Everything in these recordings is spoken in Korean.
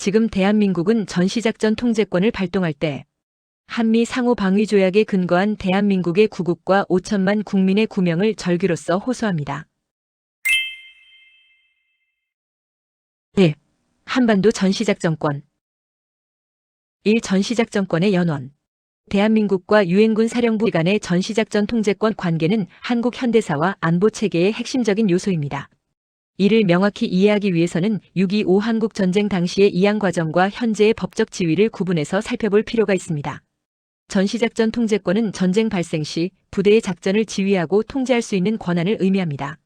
지금 대한민국은 전시작전 통제권을 발동할 때 한미 상호방위조약에 근거한 대한민국의 구국과 5천만 국민의 구명을 절규로서 호소합니다. 1. 한반도 전시작전권. 1. 전시작전권의 연원. 대한민국과 유엔군 사령부 간의 전시작전 통제권 관계는 한국 현대사와 안보체계의 핵심적인 요소입니다. 이를 명확히 이해하기 위해서는 6.25 한국전쟁 당시의 이양 과정과 현재의 법적 지위를 구분해서 살펴볼 필요가 있습니다. 전시작전 통제권은 전쟁 발생 시 부대의 작전을 지휘하고 통제할 수 있는 권한을 의미합니다.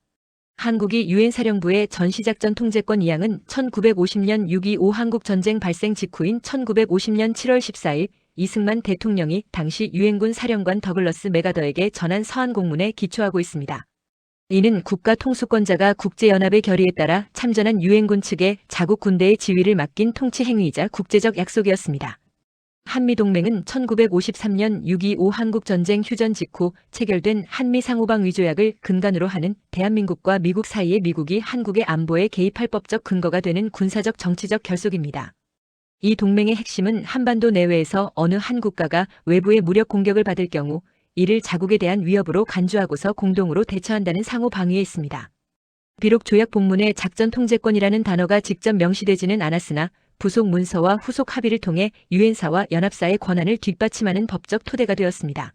한국이 유엔 사령부의 전시작전 통제권 이양은 1950년 6.25 한국전쟁 발생 직후인 1950년 7월 14일 이승만 대통령이 당시 유엔군 사령관 더글러스 맥아더에게 전한 서한 공문에 기초하고 있습니다. 이는 국가 통수권자가 국제연합의 결의에 따라 참전한 유엔군 측에 자국 군대의 지휘를 맡긴 통치 행위이자 국제적 약속이었습니다. 한미동맹은 1953년 6.25 한국전쟁 휴전 직후 체결된 한미상호방위조약을 근간으로 하는 대한민국과 미국 사이의 미국이 한국의 안보에 개입할 법적 근거가 되는 군사적 정치적 결속입니다. 이 동맹의 핵심은 한반도 내외에서 어느 한 국가가 외부의 무력 공격을 받을 경우 이를 자국에 대한 위협으로 간주하고서 공동으로 대처한다는 상호 방위에 있습니다. 비록 조약 본문에 작전 통제권이라는 단어가 직접 명시되지는 않았으나 부속 문서와 후속 합의를 통해 유엔사와 연합사의 권한을 뒷받침하는 법적 토대가 되었습니다.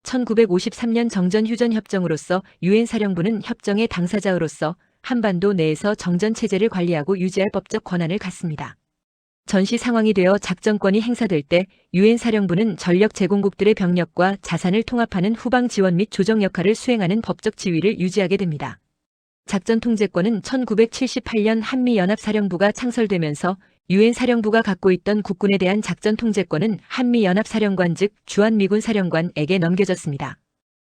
1953년 정전 휴전 협정으로서 유엔 사령부는 협정의 당사자로서 한반도 내에서 정전 체제를 관리하고 유지할 법적 권한을 갖습니다. 전시 상황이 되어 작전권이 행사될 때 유엔 사령부는 전력 제공국들의 병력과 자산을 통합하는 후방 지원 및 조정 역할을 수행하는 법적 지위를 유지하게 됩니다. 작전 통제권은 1978년 한미연합사령부가 창설되면서 유엔 사령부가 갖고 있던 국군에 대한 작전 통제권은 한미연합사령관 즉 주한미군 사령관에게 넘겨졌습니다.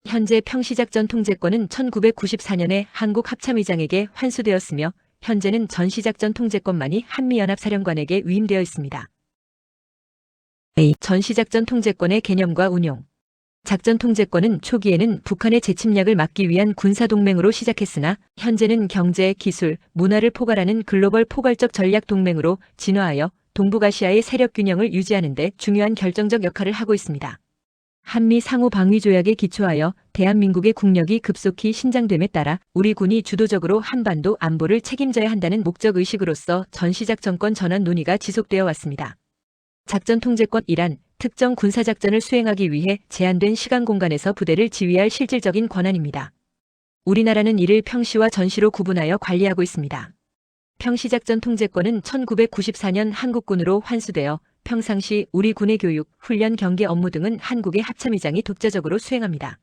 현재 평시작전 통제권은 1994년에 한국 합참의장에게 환수되었으며 현재는 전시작전 통제권만이 한미연합사령관에게 위임되어 있습니다. A. 전시작전 통제권의 개념과 운용. 작전 통제권은 초기에는 북한의 재침략을 막기 위한 군사동맹으로 시작했으나 현재는 경제, 기술, 문화를 포괄하는 글로벌 포괄적 전략 동맹으로 진화하여 동북아시아의 세력 균형을 유지하는 데 중요한 결정적 역할을 하고 있습니다. 한미 상호방위조약에 기초하여 대한민국의 국력이 급속히 신장됨에 따라 우리 군이 주도적으로 한반도 안보를 책임져야 한다는 목적의식으로서 전시작전권 전환 논의가 지속되어 왔습니다. 작전 통제권이란 특정 군사작전을 수행하기 위해 제한된 시간 공간에서 부대를 지휘할 실질적인 권한입니다. 우리나라는 이를 평시와 전시로 구분하여 관리하고 있습니다. 평시작전 통제권은 1994년 한국군으로 환수되어 평상시 우리 군의 교육, 훈련, 경계 업무 등은 한국의 합참의장이 독자적으로 수행합니다.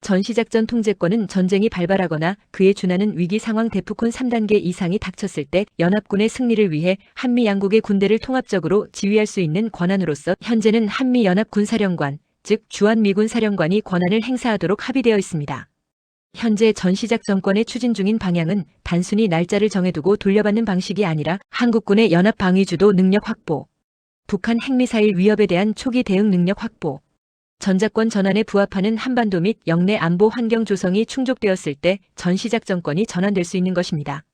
전시작전 통제권은 전쟁이 발발하거나 그에 준하는 위기 상황 대프콘 3단계 이상이 닥쳤을 때 연합군의 승리를 위해 한미 양국의 군대를 통합적으로 지휘할 수 있는 권한으로서 현재는 한미연합군사령관, 즉 주한미군사령관이 권한을 행사하도록 합의되어 있습니다. 현재 전시작전권의 추진 중인 방향은 단순히 날짜를 정해두고 돌려받는 방식이 아니라 한국군의 연합방위주도 능력 확보, 북한 핵미사일 위협에 대한 초기 대응 능력 확보, 전자권 전환에 부합하는 한반도 및 영내 안보 환경 조성이 충족되었을 때 전시작전권이 전환될 수 있는 것입니다.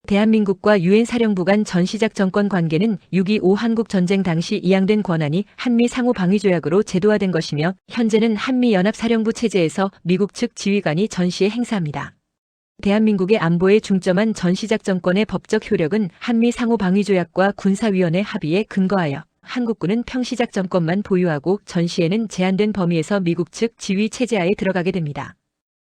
대한민국과 유엔 사령부 간 전시작전권 관계는 6.25 한국전쟁 당시 이양된 권한이 한미 상호방위조약으로 제도화된 것이며 현재는 한미연합사령부 체제에서 미국 측 지휘관이 전시에 행사합니다. 대한민국의 안보에 중점한 전시작전권의 법적 효력은 한미 상호방위조약과 군사위원회 합의에 근거하여 한국군은 평시작전권만 보유하고 전시에는 제한된 범위에서 미국 측 지휘 체제하에 들어가게 됩니다.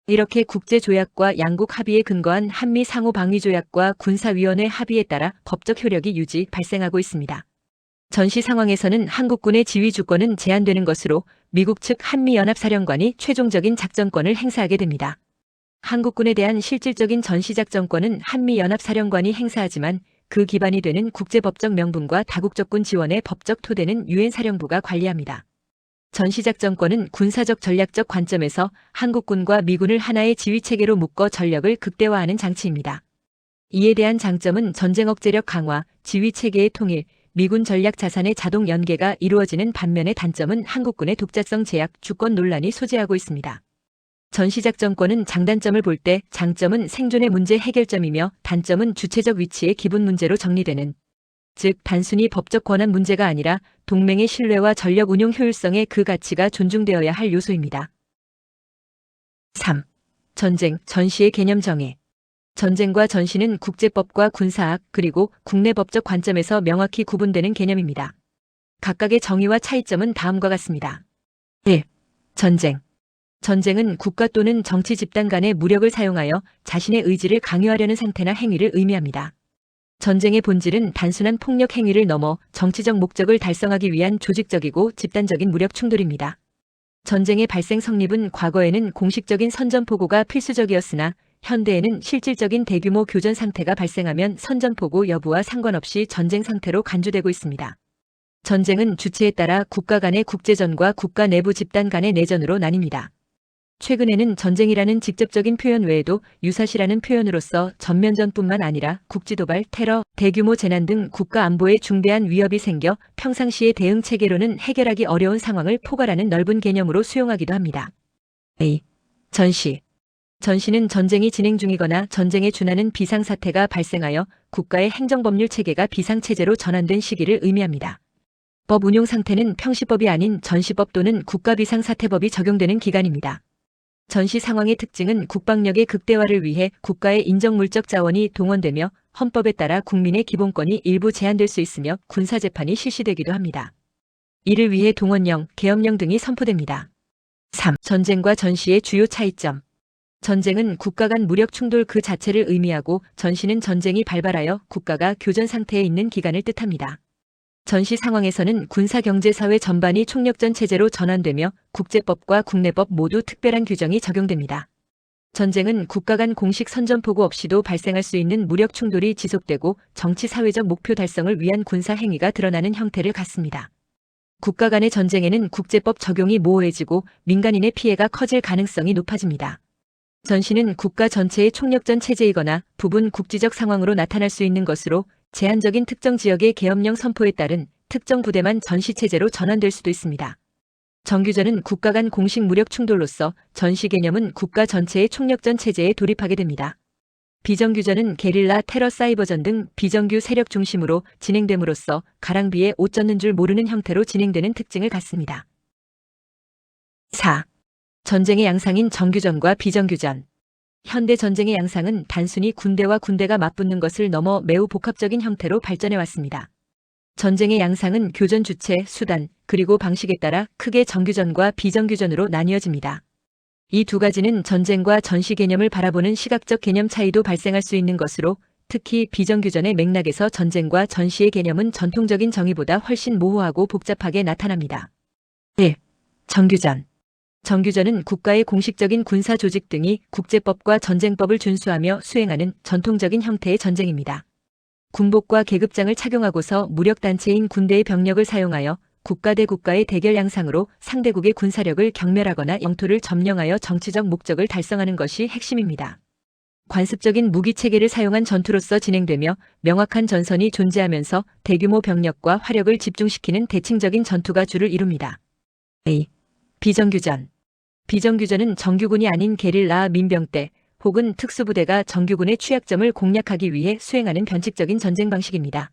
이렇게 국제조약과 양국 합의에 근거한 한미 상호방위조약과 군사위원회 합의에 따라 법적 효력이 발생하고 있습니다. 전시 상황에서는 한국군의 지휘 주권은 제한되는 것으로 미국 측 한미연합사령관이 최종적인 작전권을 행사하게 됩니다. 한국군에 대한 실질적인 전시작전권은 한미연합사령관이 행사하지만 그 기반이 되는 국제법적 명분과 다국적군 지원의 법적 토대는 유엔 사령부가 관리합니다. 전시작전권은 군사적 전략적 관점에서 한국군과 미군을 하나의 지휘체계로 묶어 전력을 극대화하는 장치입니다. 이에 대한 장점은 전쟁 억제력 강화, 지휘체계의 통일, 미군 전략 자산의 자동 연계가 이루어지는 반면에 단점은 한국군의 독자성 제약, 주권 논란이 소재하고 있습니다. 전시작전권은 장단점을 볼 때 장점은 생존의 문제 해결점이며 단점은 주체적 위치의 기본 문제로 정리되는 즉 단순히 법적 권한 문제가 아니라 동맹의 신뢰와 전력 운용 효율성의 그 가치가 존중되어야 할 요소입니다. 3. 전쟁, 전시의 개념 정의. 전쟁과 전시는 국제법과 군사학 그리고 국내 법적 관점에서 명확히 구분되는 개념입니다. 각각의 정의와 차이점은 다음과 같습니다. 1. 전쟁. 전쟁은 국가 또는 정치 집단 간의 무력을 사용하여 자신의 의지를 강요하려는 상태나 행위를 의미합니다. 전쟁의 본질은 단순한 폭력 행위를 넘어 정치적 목적을 달성하기 위한 조직적이고 집단적인 무력 충돌입니다. 전쟁의 발생 성립은 과거에는 공식적인 선전포고가 필수적이었으나 현대에는 실질적인 대규모 교전 상태가 발생하면 선전포고 여부와 상관없이 전쟁 상태로 간주되고 있습니다. 전쟁은 주체에 따라 국가 간의 국제전과 국가 내부 집단 간의 내전으로 나뉩니다. 최근에는 전쟁이라는 직접적인 표현 외에도 유사시라는 표현으로서 전면전뿐만 아니라 국지도발, 테러, 대규모 재난 등 국가 안보에 중대한 위협이 생겨 평상시의 대응 체계로는 해결하기 어려운 상황을 포괄하는 넓은 개념으로 수용하기도 합니다. A. 전시. 전시는 전쟁이 진행 중이거나 전쟁에 준하는 비상사태가 발생하여 국가의 행정법률 체계가 비상체제로 전환된 시기를 의미합니다. 법 운용 상태는 평시법이 아닌 전시법 또는 국가비상사태법이 적용되는 기간입니다. 전시 상황의 특징은 국방력의 극대화를 위해 국가의 인적 물적 자원이 동원되며 헌법에 따라 국민의 기본권이 일부 제한될 수 있으며 군사재판이 실시되기도 합니다. 이를 위해 동원령, 계엄령 등이 선포됩니다. 3. 전쟁과 전시의 주요 차이점. 전쟁은 국가 간 무력 충돌 그 자체를 의미하고 전시는 전쟁이 발발하여 국가가 교전 상태에 있는 기간을 뜻합니다. 전시 상황에서는 군사 경제 사회 전반이 총력전 체제로 전환되며 국제법과 국내법 모두 특별한 규정이 적용됩니다. 전쟁은 국가 간 공식 선전포고 없이도 발생할 수 있는 무력 충돌이 지속되고 정치 사회적 목표 달성을 위한 군사 행위가 드러나는 형태를 갖습니다. 국가 간의 전쟁에는 국제법 적용이 모호해지고 민간인의 피해가 커질 가능성이 높아집니다. 전시는 국가 전체의 총력전 체제이거나 부분 국지적 상황으로 나타날 수 있는 것으로 제한적인 특정 지역의 계엄령 선포에 따른 특정 부대만 전시체제로 전환될 수도 있습니다. 정규전은 국가 간 공식 무력 충돌로서 전시 개념은 국가 전체의 총력전 체제에 돌입하게 됩니다. 비정규전은 게릴라, 테러, 사이버전 등 비정규 세력 중심으로 진행됨으로써 가랑비에 옷 젖는 줄 모르는 형태로 진행되는 특징을 갖습니다. 4. 전쟁의 양상인 정규전과 비정규전. 현대 전쟁의 양상은 단순히 군대와 군대가 맞붙는 것을 넘어 매우 복합적인 형태로 발전해 왔습니다. 전쟁의 양상은 교전 주체, 수단, 그리고 방식에 따라 크게 정규전과 비정규전으로 나뉘어집니다. 이 두 가지는 전쟁과 전시 개념을 바라보는 시각적 개념 차이도 발생할 수 있는 것으로 특히 비정규전의 맥락에서 전쟁과 전시의 개념은 전통적인 정의보다 훨씬 모호하고 복잡하게 나타납니다. 1. 정규전. 정규전은 국가의 공식적인 군사 조직 등이 국제법과 전쟁법을 준수하며 수행하는 전통적인 형태의 전쟁입니다. 군복과 계급장을 착용하고서 무력단체인 군대의 병력을 사용하여 국가 대 국가의 대결 양상으로 상대국의 군사력을 경멸하거나 영토를 점령하여 정치적 목적을 달성하는 것이 핵심입니다. 관습적인 무기체계를 사용한 전투로서 진행되며 명확한 전선이 존재하면서 대규모 병력과 화력을 집중시키는 대칭적인 전투가 주를 이룹니다. A. 비정규전. 비정규전은 정규군이 아닌 게릴라 민병대 혹은 특수부대가 정규군의 취약점을 공략하기 위해 수행하는 변칙적인 전쟁 방식입니다.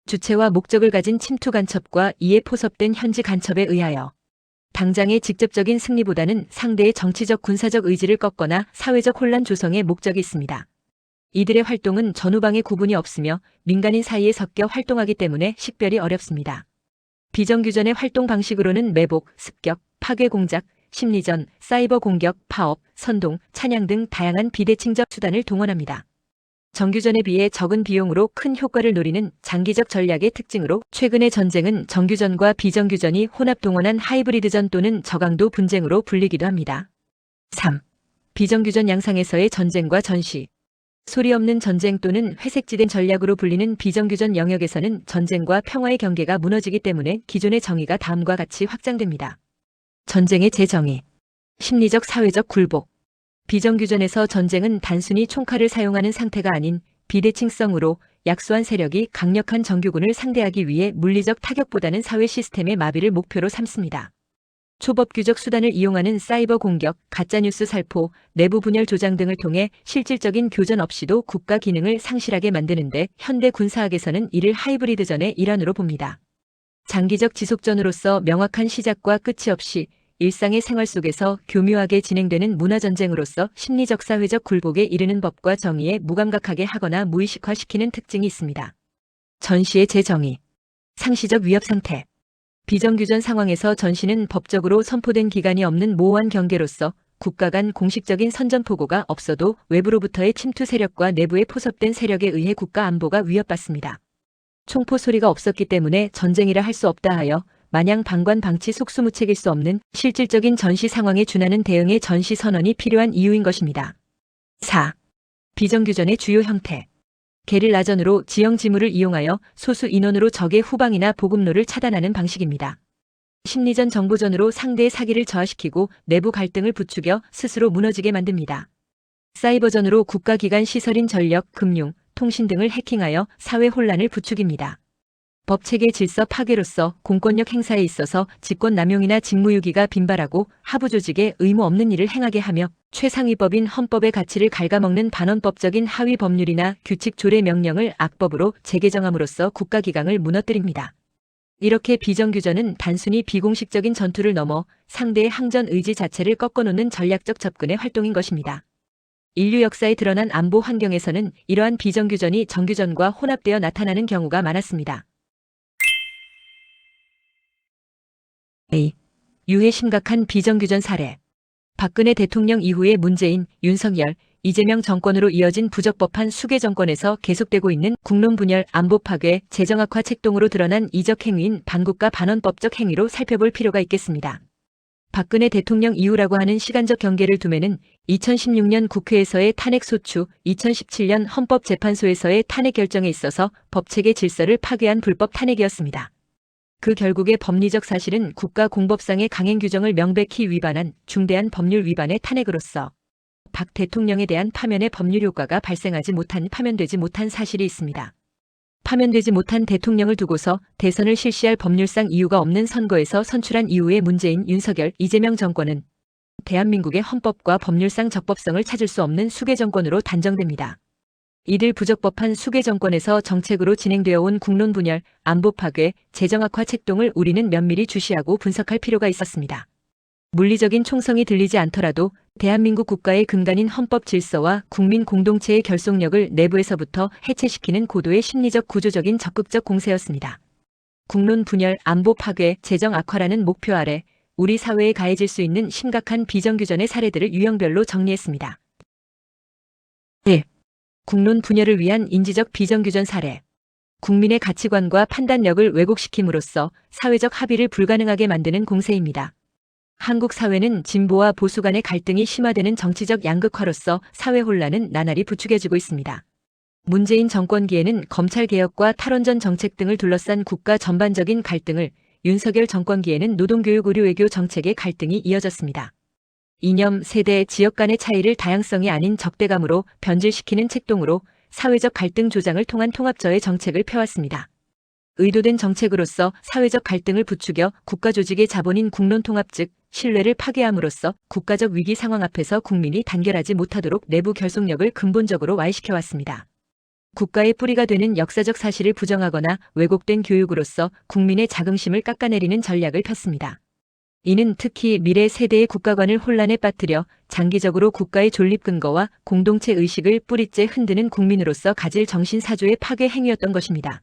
주체와 목적을 가진 침투 간첩과 이에 포섭된 현지 간첩에 의하여 당장의 직접적인 승리보다는 상대의 정치적 군사적 의지를 꺾거나 사회적 혼란 조성에 목적이 있습니다. 이들의 활동은 전후방의 구분이 없으며 민간인 사이에 섞여 활동하기 때문에 식별이 어렵습니다. 비정규전의 활동 방식으로는 매복, 습격, 파괴 공작, 심리전, 사이버 공격, 파업, 선동, 찬양 등 다양한 비대칭적 수단을 동원합니다. 정규전에 비해 적은 비용으로 큰 효과를 노리는 장기적 전략의 특징으로 최근의 전쟁은 정규전과 비정규전이 혼합 동원한 하이브리드전 또는 저강도 분쟁으로 불리기도 합니다. 3. 비정규전 양상에서의 전쟁과 전시. 소리 없는 전쟁 또는 회색지대 전략으로 불리는 비정규전 영역에서는 전쟁과 평화의 경계가 무너지기 때문에 기존의 정의가 다음과 같이 확장됩니다. 전쟁의 재정의. 심리적 사회적 굴복. 비정규전에서 전쟁은 단순히 총칼을 사용하는 상태가 아닌 비대칭성으로 약소한 세력이 강력한 정규군을 상대하기 위해 물리적 타격보다는 사회 시스템의 마비를 목표로 삼습니다. 초법 규적 수단을 이용하는 사이버 공격, 가짜뉴스 살포, 내부 분열 조장 등을 통해 실질적인 교전 없이도 국가 기능을 상실하게 만드는데 현대 군사학에서는 이를 하이브리드전의 일환으로 봅니다. 장기적 지속전으로서 명확한 시작과 끝이 없이 일상의 생활 속에서 교묘하게 진행되는 문화전쟁으로서 심리적 사회적 굴곡에 이르는 법과 정의에 무감각하게 하거나 무의식화시키는 특징이 있습니다. 전시의 재정의, 상시적 위협 상태. 비정규전 상황에서 전시는 법적으로 선포된 기간이 없는 모호한 경계로서 국가 간 공식적인 선전포고가 없어도 외부로부터의 침투 세력과 내부에 포섭된 세력에 의해 국가 안보가 위협받습니다. 총포 소리가 없었기 때문에 전쟁이라 할 수 없다 하여 마냥 방관 방치 속수무책일 수 없는 실질적인 전시 상황에 준하는 대응의 전시 선언이 필요한 이유인 것입니다. 4. 비정규전의 주요 형태. 게릴라전으로 지형 지물을 이용하여 소수 인원으로 적의 후방이나 보급로를 차단하는 방식입니다. 심리전 정보전으로 상대의 사기를 저하시키고 내부 갈등을 부추겨 스스로 무너지게 만듭니다. 사이버전으로 국가기관 시설인 전력, 금융, 통신 등을 해킹하여 사회 혼란을 부추깁니다. 법체계 질서 파괴로서 공권력 행사에 있어서 직권 남용이나 직무유기가 빈발하고 하부 조직에 의무 없는 일을 행하게 하며 최상위법인 헌법의 가치를 갉아먹는 반헌법적인 하위 법률이나 규칙 조례 명령을 악법으로 재개정함으로써 국가기강을 무너뜨립니다. 이렇게 비정규전은 단순히 비공식적인 전투를 넘어 상대의 항전 의지 자체를 꺾어놓는 전략적 접근의 활동인 것입니다. 인류 역사에 드러난 안보 환경에서는 이러한 비정규전이 정규전과 혼합되어 나타나는 경우가 많았습니다. A. 유해 심각한 비정규전 사례. 박근혜 대통령 이후에 문재인, 윤석열, 이재명 정권으로 이어진 부적법한 수계 정권에서 계속되고 있는 국론 분열, 안보 파괴, 재정 악화 책동으로 드러난 이적 행위인 반국가 반헌법적 행위로 살펴볼 필요가 있겠습니다. 박근혜 대통령 이후라고 하는 시간적 경계를 두면은 2016년 국회에서의 탄핵 소추, 2017년 헌법재판소에서의 탄핵 결정에 있어서 법체계 질서를 파괴한 불법 탄핵이었습니다. 그 결국의 법리적 사실은 국가공법상의 강행 규정을 명백히 위반한 중대한 법률 위반의 탄핵으로서 박 대통령에 대한 파면의 법률 효과가 발생하지 못한 파면되지 못한 사실이 있습니다. 파면되지 못한 대통령을 두고서 대선을 실시할 법률상 이유가 없는 선거에서 선출한 이후의 문재인, 윤석열, 이재명 정권은 대한민국의 헌법과 법률상 적법성을 찾을 수 없는 수계 정권으로 단정됩니다. 이들 부적법한 수계 정권에서 정책으로 진행되어 온 국론 분열, 안보 파괴, 재정 악화 책동을 우리는 면밀히 주시하고 분석할 필요가 있었습니다. 물리적인 총성이 들리지 않더라도 대한민국 국가의 근간인 헌법 질서와 국민 공동체의 결속력을 내부에서부터 해체시키는 고도의 심리적 구조적인 적극적 공세였습니다. 국론 분열, 안보 파괴, 재정 악화라는 목표 아래 우리 사회에 가해질 수 있는 심각한 비정규전의 사례들을 유형별로 정리했습니다. 1. 국론 분열을 위한 인지적 비정규전 사례. 국민의 가치관과 판단력을 왜곡시킴으로써 사회적 합의를 불가능하게 만드는 공세입니다. 한국 사회는 진보와 보수 간의 갈등이 심화되는 정치적 양극화로서 사회 혼란은 나날이 부추겨지고 있습니다. 문재인 정권기에는 검찰개혁과 탈원전 정책 등을 둘러싼 국가 전반적인 갈등을, 윤석열 정권기에는 노동교육 의료외교 정책의 갈등이 이어졌습니다. 이념, 세대, 지역 간의 차이를 다양성이 아닌 적대감으로 변질시키는 책동으로 사회적 갈등 조장을 통한 통합저해 정책을 펴왔습니다. 의도된 정책으로서 사회적 갈등을 부추겨 국가 조직의 자본인 국론통합 즉 신뢰를 파괴함으로써 국가적 위기 상황 앞에서 국민이 단결하지 못하도록 내부 결속력을 근본적으로 와해시켜왔습니다. 국가의 뿌리가 되는 역사적 사실을 부정하거나 왜곡된 교육으로서 국민의 자긍심을 깎아내리는 전략을 폈습니다. 이는 특히 미래 세대의 국가관을 혼란에 빠뜨려 장기적으로 국가의 존립 근거와 공동체 의식을 뿌리째 흔드는 국민으로서 가질 정신사조의 파괴 행위였던 것입니다.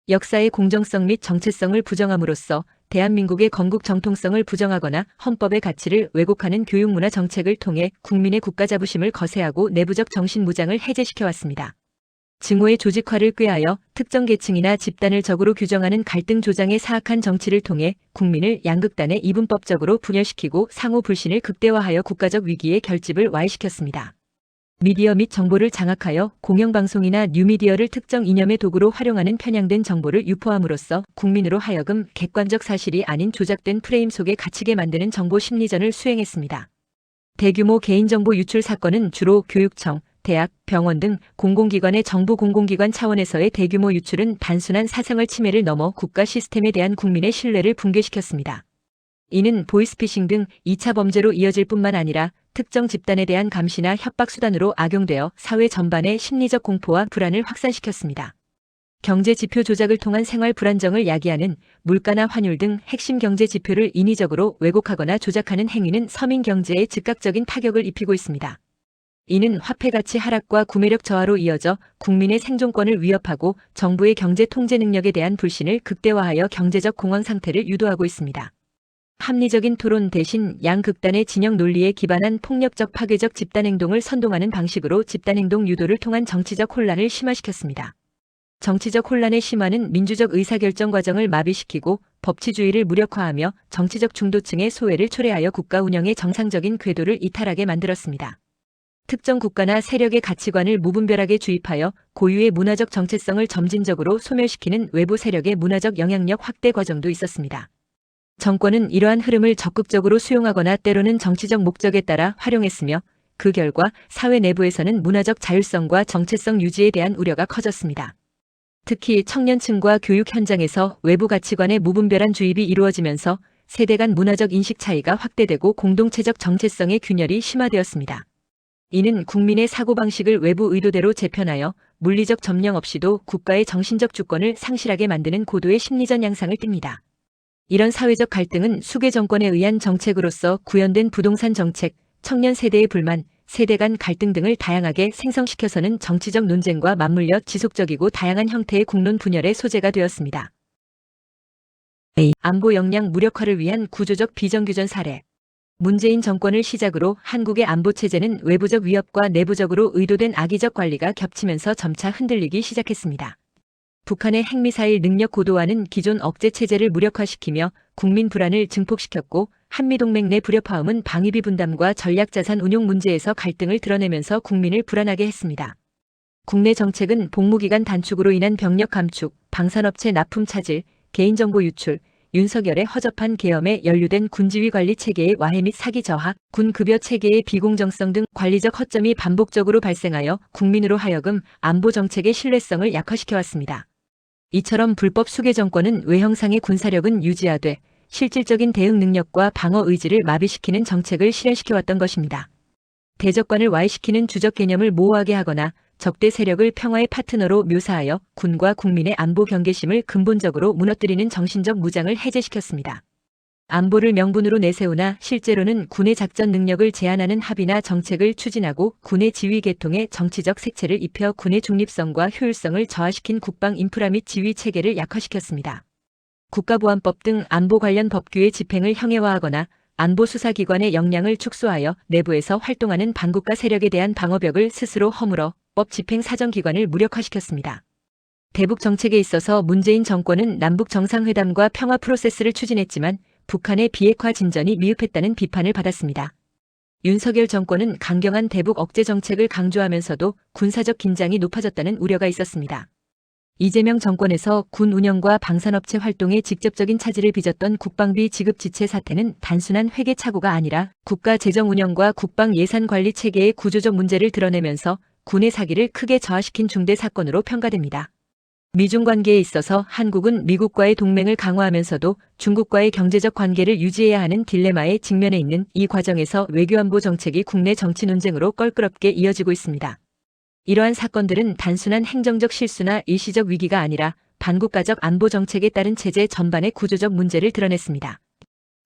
역사의 공정성 및 정체성을 부정함으로써 대한민국의 건국 정통성을 부정하거나 헌법의 가치를 왜곡하는 교육문화 정책을 통해 국민의 국가 자부심을 거세하고 내부적 정신무장을 해제시켜왔습니다. 증오의 조직화를 꾀하여 특정 계층이나 집단을 적으로 규정하는 갈등 조장의 사악한 정치를 통해 국민을 양극단에 이분법적으로 분열시키고 상호 불신을 극대화하여 국가적 위기의 결집을 와해시켰습니다. 미디어 및 정보를 장악하여 공영방송이나 뉴미디어를 특정 이념의 도구로 활용하는 편향된 정보를 유포함으로써 국민으로 하여금 객관적 사실이 아닌 조작된 프레임 속에 갇히게 만드는 정보 심리전을 수행했습니다. 대규모 개인정보 유출 사건은 주로 교육청, 대학, 병원 등 공공기관의 정부 공공기관 차원에서의 대규모 유출은 단순한 사생활 침해를 넘어 국가 시스템에 대한 국민의 신뢰를 붕괴시켰습니다. 이는 보이스피싱 등 2차 범죄로 이어질 뿐만 아니라 특정 집단에 대한 감시나 협박 수단으로 악용되어 사회 전반의 심리적 공포와 불안을 확산시켰습니다. 경제 지표 조작을 통한 생활 불안정을 야기하는 물가나 환율 등 핵심 경제 지표를 인위적으로 왜곡하거나 조작하는 행위는 서민 경제에 즉각적인 타격을 입히고 있습니다. 이는 화폐 가치 하락과 구매력 저하로 이어져 국민의 생존권을 위협하고 정부의 경제 통제 능력에 대한 불신을 극대화하여 경제적 공황 상태를 유도하고 있습니다. 합리적인 토론 대신 양극단의 진영 논리에 기반한 폭력적 파괴적 집단행동을 선동하는 방식으로 집단행동 유도를 통한 정치적 혼란을 심화시켰습니다. 정치적 혼란의 심화는 민주적 의사결정 과정을 마비시키고 법치주의를 무력화하며 정치적 중도층의 소외를 초래하여 국가 운영의 정상적인 궤도를 이탈하게 만들었습니다. 특정 국가나 세력의 가치관을 무분별하게 주입하여 고유의 문화적 정체성을 점진적으로 소멸시키는 외부 세력의 문화적 영향력 확대 과정도 있었습니다. 정권은 이러한 흐름을 적극적으로 수용하거나 때로는 정치적 목적에 따라 활용했으며 그 결과 사회 내부에서는 문화적 자율성과 정체성 유지에 대한 우려가 커졌습니다. 특히 청년층과 교육 현장에서 외부 가치관의 무분별한 주입이 이루어지면서 세대 간 문화적 인식 차이가 확대되고 공동체적 정체성의 균열이 심화되었습니다. 이는 국민의 사고방식을 외부 의도대로 재편하여 물리적 점령 없이도 국가의 정신적 주권을 상실하게 만드는 고도의 심리전 양상을 띱니다. 이런 사회적 갈등은 수계 정권에 의한 정책으로서 구현된 부동산 정책, 청년 세대의 불만, 세대 간 갈등 등을 다양하게 생성시켜서는 정치적 논쟁과 맞물려 지속적이고 다양한 형태의 국론 분열의 소재가 되었습니다. 안보 역량 무력화를 위한 구조적 비정규전 사례. 문재인 정권을 시작으로 한국의 안보체제는 외부적 위협과 내부적으로 의도된 악의적 관리가 겹치면서 점차 흔들리기 시작했습니다. 북한의 핵미사일 능력 고도화는 기존 억제체제를 무력화시키며 국민 불안을 증폭시켰고 한미동맹 내 불협화음은 방위비 분담과 전략자산 운용 문제에서 갈등을 드러내면서 국민을 불안하게 했습니다. 국내 정책은 복무기간 단축으로 인한 병력 감축, 방산업체 납품 차질, 개인정보 유출, 윤석열의 허접한 계엄에 연루된 군지휘 관리 체계의 와해 및 사기 저하, 군 급여 체계의 비공정성 등 관리적 허점이 반복적으로 발생하여 국민으로 하여금 안보 정책의 신뢰성을 약화시켜왔습니다. 이처럼 불법 수계 정권은 외형상의 군사력은 유지하되 실질적인 대응 능력과 방어 의지를 마비시키는 정책을 실현시켜왔던 것입니다. 대적관을 와해시키는 주적 개념을 모호하게 하거나 적대 세력을 평화의 파트너로 묘사하여 군과 국민의 안보 경계심을 근본적으로 무너뜨리는 정신적 무장을 해제시켰습니다. 안보를 명분으로 내세우나 실제로는 군의 작전 능력을 제한하는 합의나 정책을 추진하고 군의 지휘 계통에 정치적 색채를 입혀 군의 중립성과 효율성을 저하시킨 국방 인프라 및 지휘 체계를 약화시켰습니다. 국가보안법 등 안보 관련 법규의 집행을 형해화하거나 안보수사기관의 역량을 축소하여 내부에서 활동하는 반국가 세력에 대한 방어벽을 스스로 허물어 법 집행 사정기관을 무력화시켰습니다. 대북 정책에 있어서 문재인 정권은 남북 정상회담과 평화 프로세스를 추진했지만 북한의 비핵화 진전이 미흡했다는 비판을 받았습니다. 윤석열 정권은 강경한 대북 억제 정책을 강조하면서도 군사적 긴장이 높아졌다는 우려가 있었습니다. 이재명 정권에서 군 운영과 방산업체 활동에 직접적인 차질을 빚었던 국방비 지급 지체 사태는 단순한 회계 착오가 아니라 국가 재정 운영과 국방 예산 관리 체계의 구조적 문제를 드러내면서 군의 사기를 크게 저하시킨 중대 사건으로 평가됩니다. 미중 관계에 있어서 한국은 미국과의 동맹을 강화하면서도 중국과의 경제적 관계를 유지해야 하는 딜레마에 직면해 있는 이 과정에서 외교안보 정책이 국내 정치 논쟁으로 껄끄럽게 이어지고 있습니다. 이러한 사건들은 단순한 행정적 실수나 일시적 위기가 아니라 반국가적 안보 정책에 따른 체제 전반의 구조적 문제를 드러냈습니다.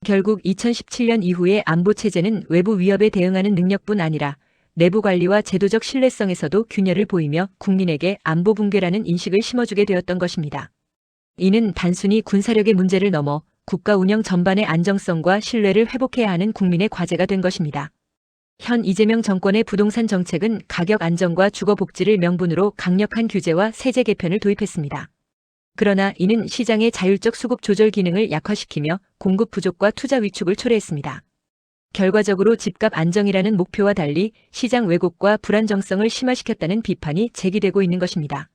결국 2017년 이후의 안보 체제는 외부 위협에 대응하는 능력뿐 아니라 내부 관리와 제도적 신뢰성에서도 균열을 보이며 국민에게 안보 붕괴라는 인식을 심어주게 되었던 것입니다. 이는 단순히 군사력의 문제를 넘어 국가 운영 전반의 안정성과 신뢰를 회복해야 하는 국민의 과제가 된 것입니다. 현 이재명 정권의 부동산 정책은 가격 안정과 주거 복지를 명분으로 강력한 규제와 세제 개편을 도입했습니다. 그러나 이는 시장의 자율적 수급 조절 기능을 약화시키며 공급 부족과 투자 위축을 초래했습니다. 결과적으로 집값 안정이라는 목표와 달리 시장 왜곡과 불안정성을 심화시켰다는 비판이 제기되고 있는 것입니다.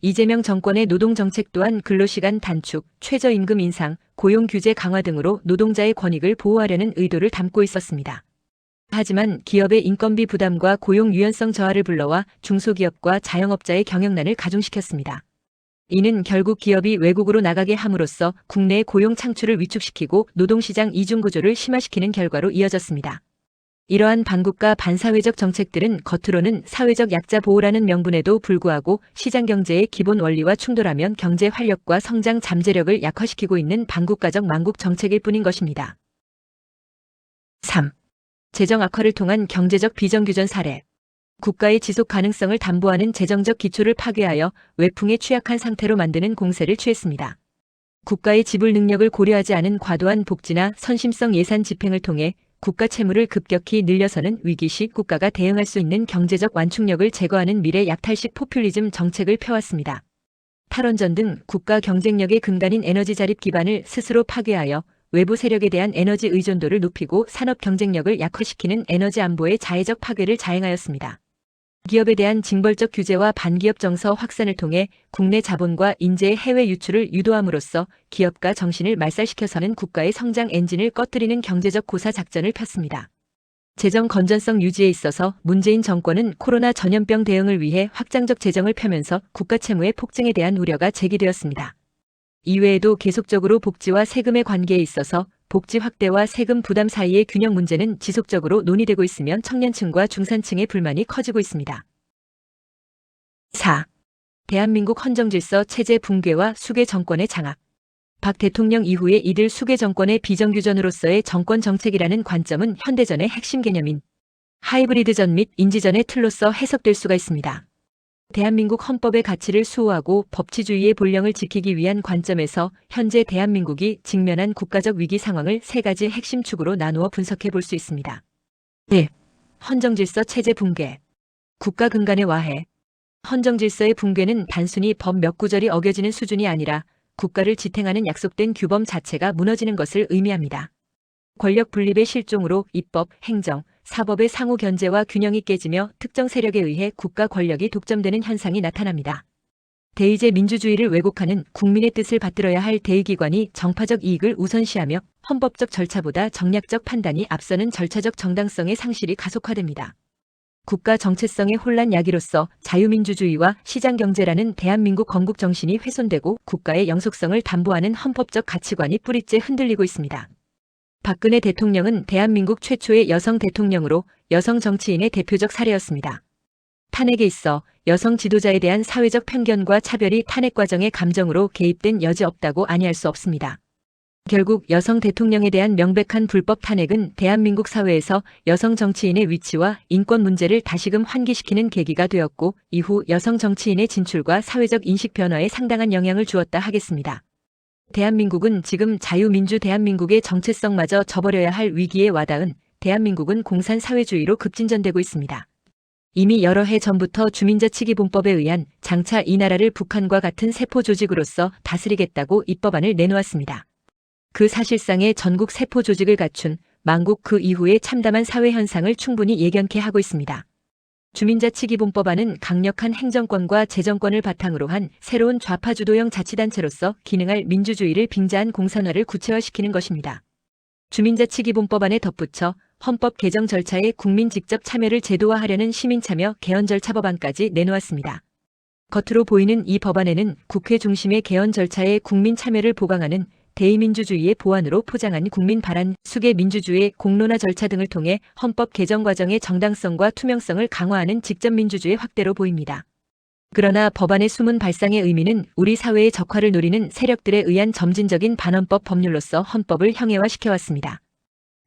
이재명 정권의 노동정책 또한 근로시간 단축, 최저임금 인상, 고용규제 강화 등으로 노동자의 권익을 보호하려는 의도를 담고 있었습니다. 하지만 기업의 인건비 부담과 고용 유연성 저하를 불러와 중소기업과 자영업자의 경영난을 가중시켰습니다. 이는 결국 기업이 외국으로 나가게 함으로써 국내의 고용 창출을 위축시키고 노동시장 이중구조를 심화시키는 결과로 이어졌습니다. 이러한 반국가 반사회적 정책들은 겉으로는 사회적 약자 보호라는 명분에도 불구하고 시장경제의 기본 원리와 충돌하면 경제 활력과 성장 잠재력을 약화시키고 있는 반국가적 망국 정책일 뿐인 것입니다. 3. 재정 악화를 통한 경제적 비정규전 사례. 국가의 지속 가능성을 담보하는 재정적 기초를 파괴하여 외풍에 취약한 상태로 만드는 공세를 취했습니다. 국가의 지불 능력을 고려하지 않은 과도한 복지나 선심성 예산 집행을 통해 국가 채무를 급격히 늘려서는 위기 시 국가가 대응할 수 있는 경제적 완충력을 제거하는 미래 약탈식 포퓰리즘 정책을 펴왔습니다. 탈원전 등 국가 경쟁력의 근간인 에너지 자립 기반을 스스로 파괴하여 외부 세력에 대한 에너지 의존도를 높이고 산업 경쟁력을 약화시키는 에너지 안보의 자해적 파괴를 자행하였습니다. 기업에 대한 징벌적 규제와 반기업 정서 확산을 통해 국내 자본과 인재의 해외 유출을 유도함으로써 기업가 정신을 말살시켜서는 국가의 성장 엔진을 꺼뜨리는 경제적 고사 작전을 폈습니다. 재정 건전성 유지에 있어서 문재인 정권은 코로나 전염병 대응을 위해 확장적 재정을 펴면서 국가 채무의 폭증에 대한 우려가 제기되었습니다. 이외에도 계속적으로 복지와 세금의 관계에 있어서 복지 확대와 세금 부담 사이의 균형 문제는 지속적으로 논의되고 있으며 청년층과 중산층의 불만이 커지고 있습니다. 4. 대한민국 헌정질서 체제 붕괴와 수괴 정권의 장악. 박 대통령 이후에 이들 수괴 정권의 비정규전으로서의 정권 정책이라는 관점은 현대전의 핵심 개념인 하이브리드전 및 인지전의 틀로서 해석될 수가 있습니다. 대한민국 헌법의 가치를 수호하고 법치주의의 본령을 지키기 위한 관점에서 현재 대한민국이 직면한 국가적 위기 상황을 세 가지 핵심 축으로 나누어 분석해 볼 수 있습니다. 1. 헌정질서 체제 붕괴. 국가 근간의 와해. 헌정질서의 붕괴는 단순히 법 몇 구절이 어겨지는 수준이 아니라 국가를 지탱하는 약속된 규범 자체가 무너지는 것을 의미합니다. 권력 분립의 실종으로 입법, 행정, 사법의 상호 견제와 균형이 깨지며 특정 세력에 의해 국가 권력이 독점되는 현상이 나타납니다. 대의제 민주주의를 왜곡하는 국민의 뜻을 받들어야 할 대의기관이 정파적 이익을 우선시하며 헌법적 절차보다 정략적 판단이 앞서는 절차적 정당성의 상실이 가속화됩니다. 국가 정체성의 혼란 야기로서 자유민주주의와 시장경제라는 대한민국 건국 정신이 훼손되고 국가의 영속성을 담보하는 헌법적 가치관이 뿌리째 흔들리고 있습니다. 박근혜 대통령은 대한민국 최초의 여성 대통령으로 여성 정치인의 대표적 사례였습니다. 탄핵에 있어 여성 지도자에 대한 사회적 편견과 차별이 탄핵 과정의 감정으로 개입된 여지 없다고 아니할 수 없습니다. 결국 여성 대통령에 대한 명백한 불법 탄핵은 대한민국 사회에서 여성 정치인의 위치와 인권 문제를 다시금 환기시키는 계기가 되었고 이후 여성 정치인의 진출과 사회적 인식 변화에 상당한 영향을 주었다 하겠습니다. 대한민국은 지금 자유민주 대한민국의 정체성마저 저버려야 할 위기에 와닿은 대한민국은 공산사회주의로 급진전되고 있습니다. 이미 여러 해 전부터 주민자치기본법에 의한 장차 이 나라를 북한과 같은 세포 조직으로서 다스리겠다고 입법안을 내놓았습니다. 그 사실상의 전국 세포 조직을 갖춘 망국 그 이후의 참담한 사회 현상을 충분히 예견케 하고 있습니다. 주민자치기본법안은 강력한 행정권과 재정권을 바탕으로 한 새로운 좌파주도형 자치단체로서 기능할 민주주의를 빙자한 공산화를 구체화시키는 것입니다. 주민자치기본법안에 덧붙여 헌법 개정 절차에 국민 직접 참여를 제도화하려는 시민참여 개헌 절차 법안까지 내놓았습니다. 겉으로 보이는 이 법안에는 국회 중심의 개헌 절차에 국민 참여를 보강하는 대의민주주의의 보완으로 포장한 국민 발안, 수계 민주주의, 공론화 절차 등을 통해 헌법 개정 과정의 정당성과 투명성을 강화하는 직접민주주의 확대로 보입니다. 그러나 법안의 숨은 발상의 의미는 우리 사회의 적화를 노리는 세력들에 의한 점진적인 반헌법 법률로서 헌법을 형해화시켜왔습니다.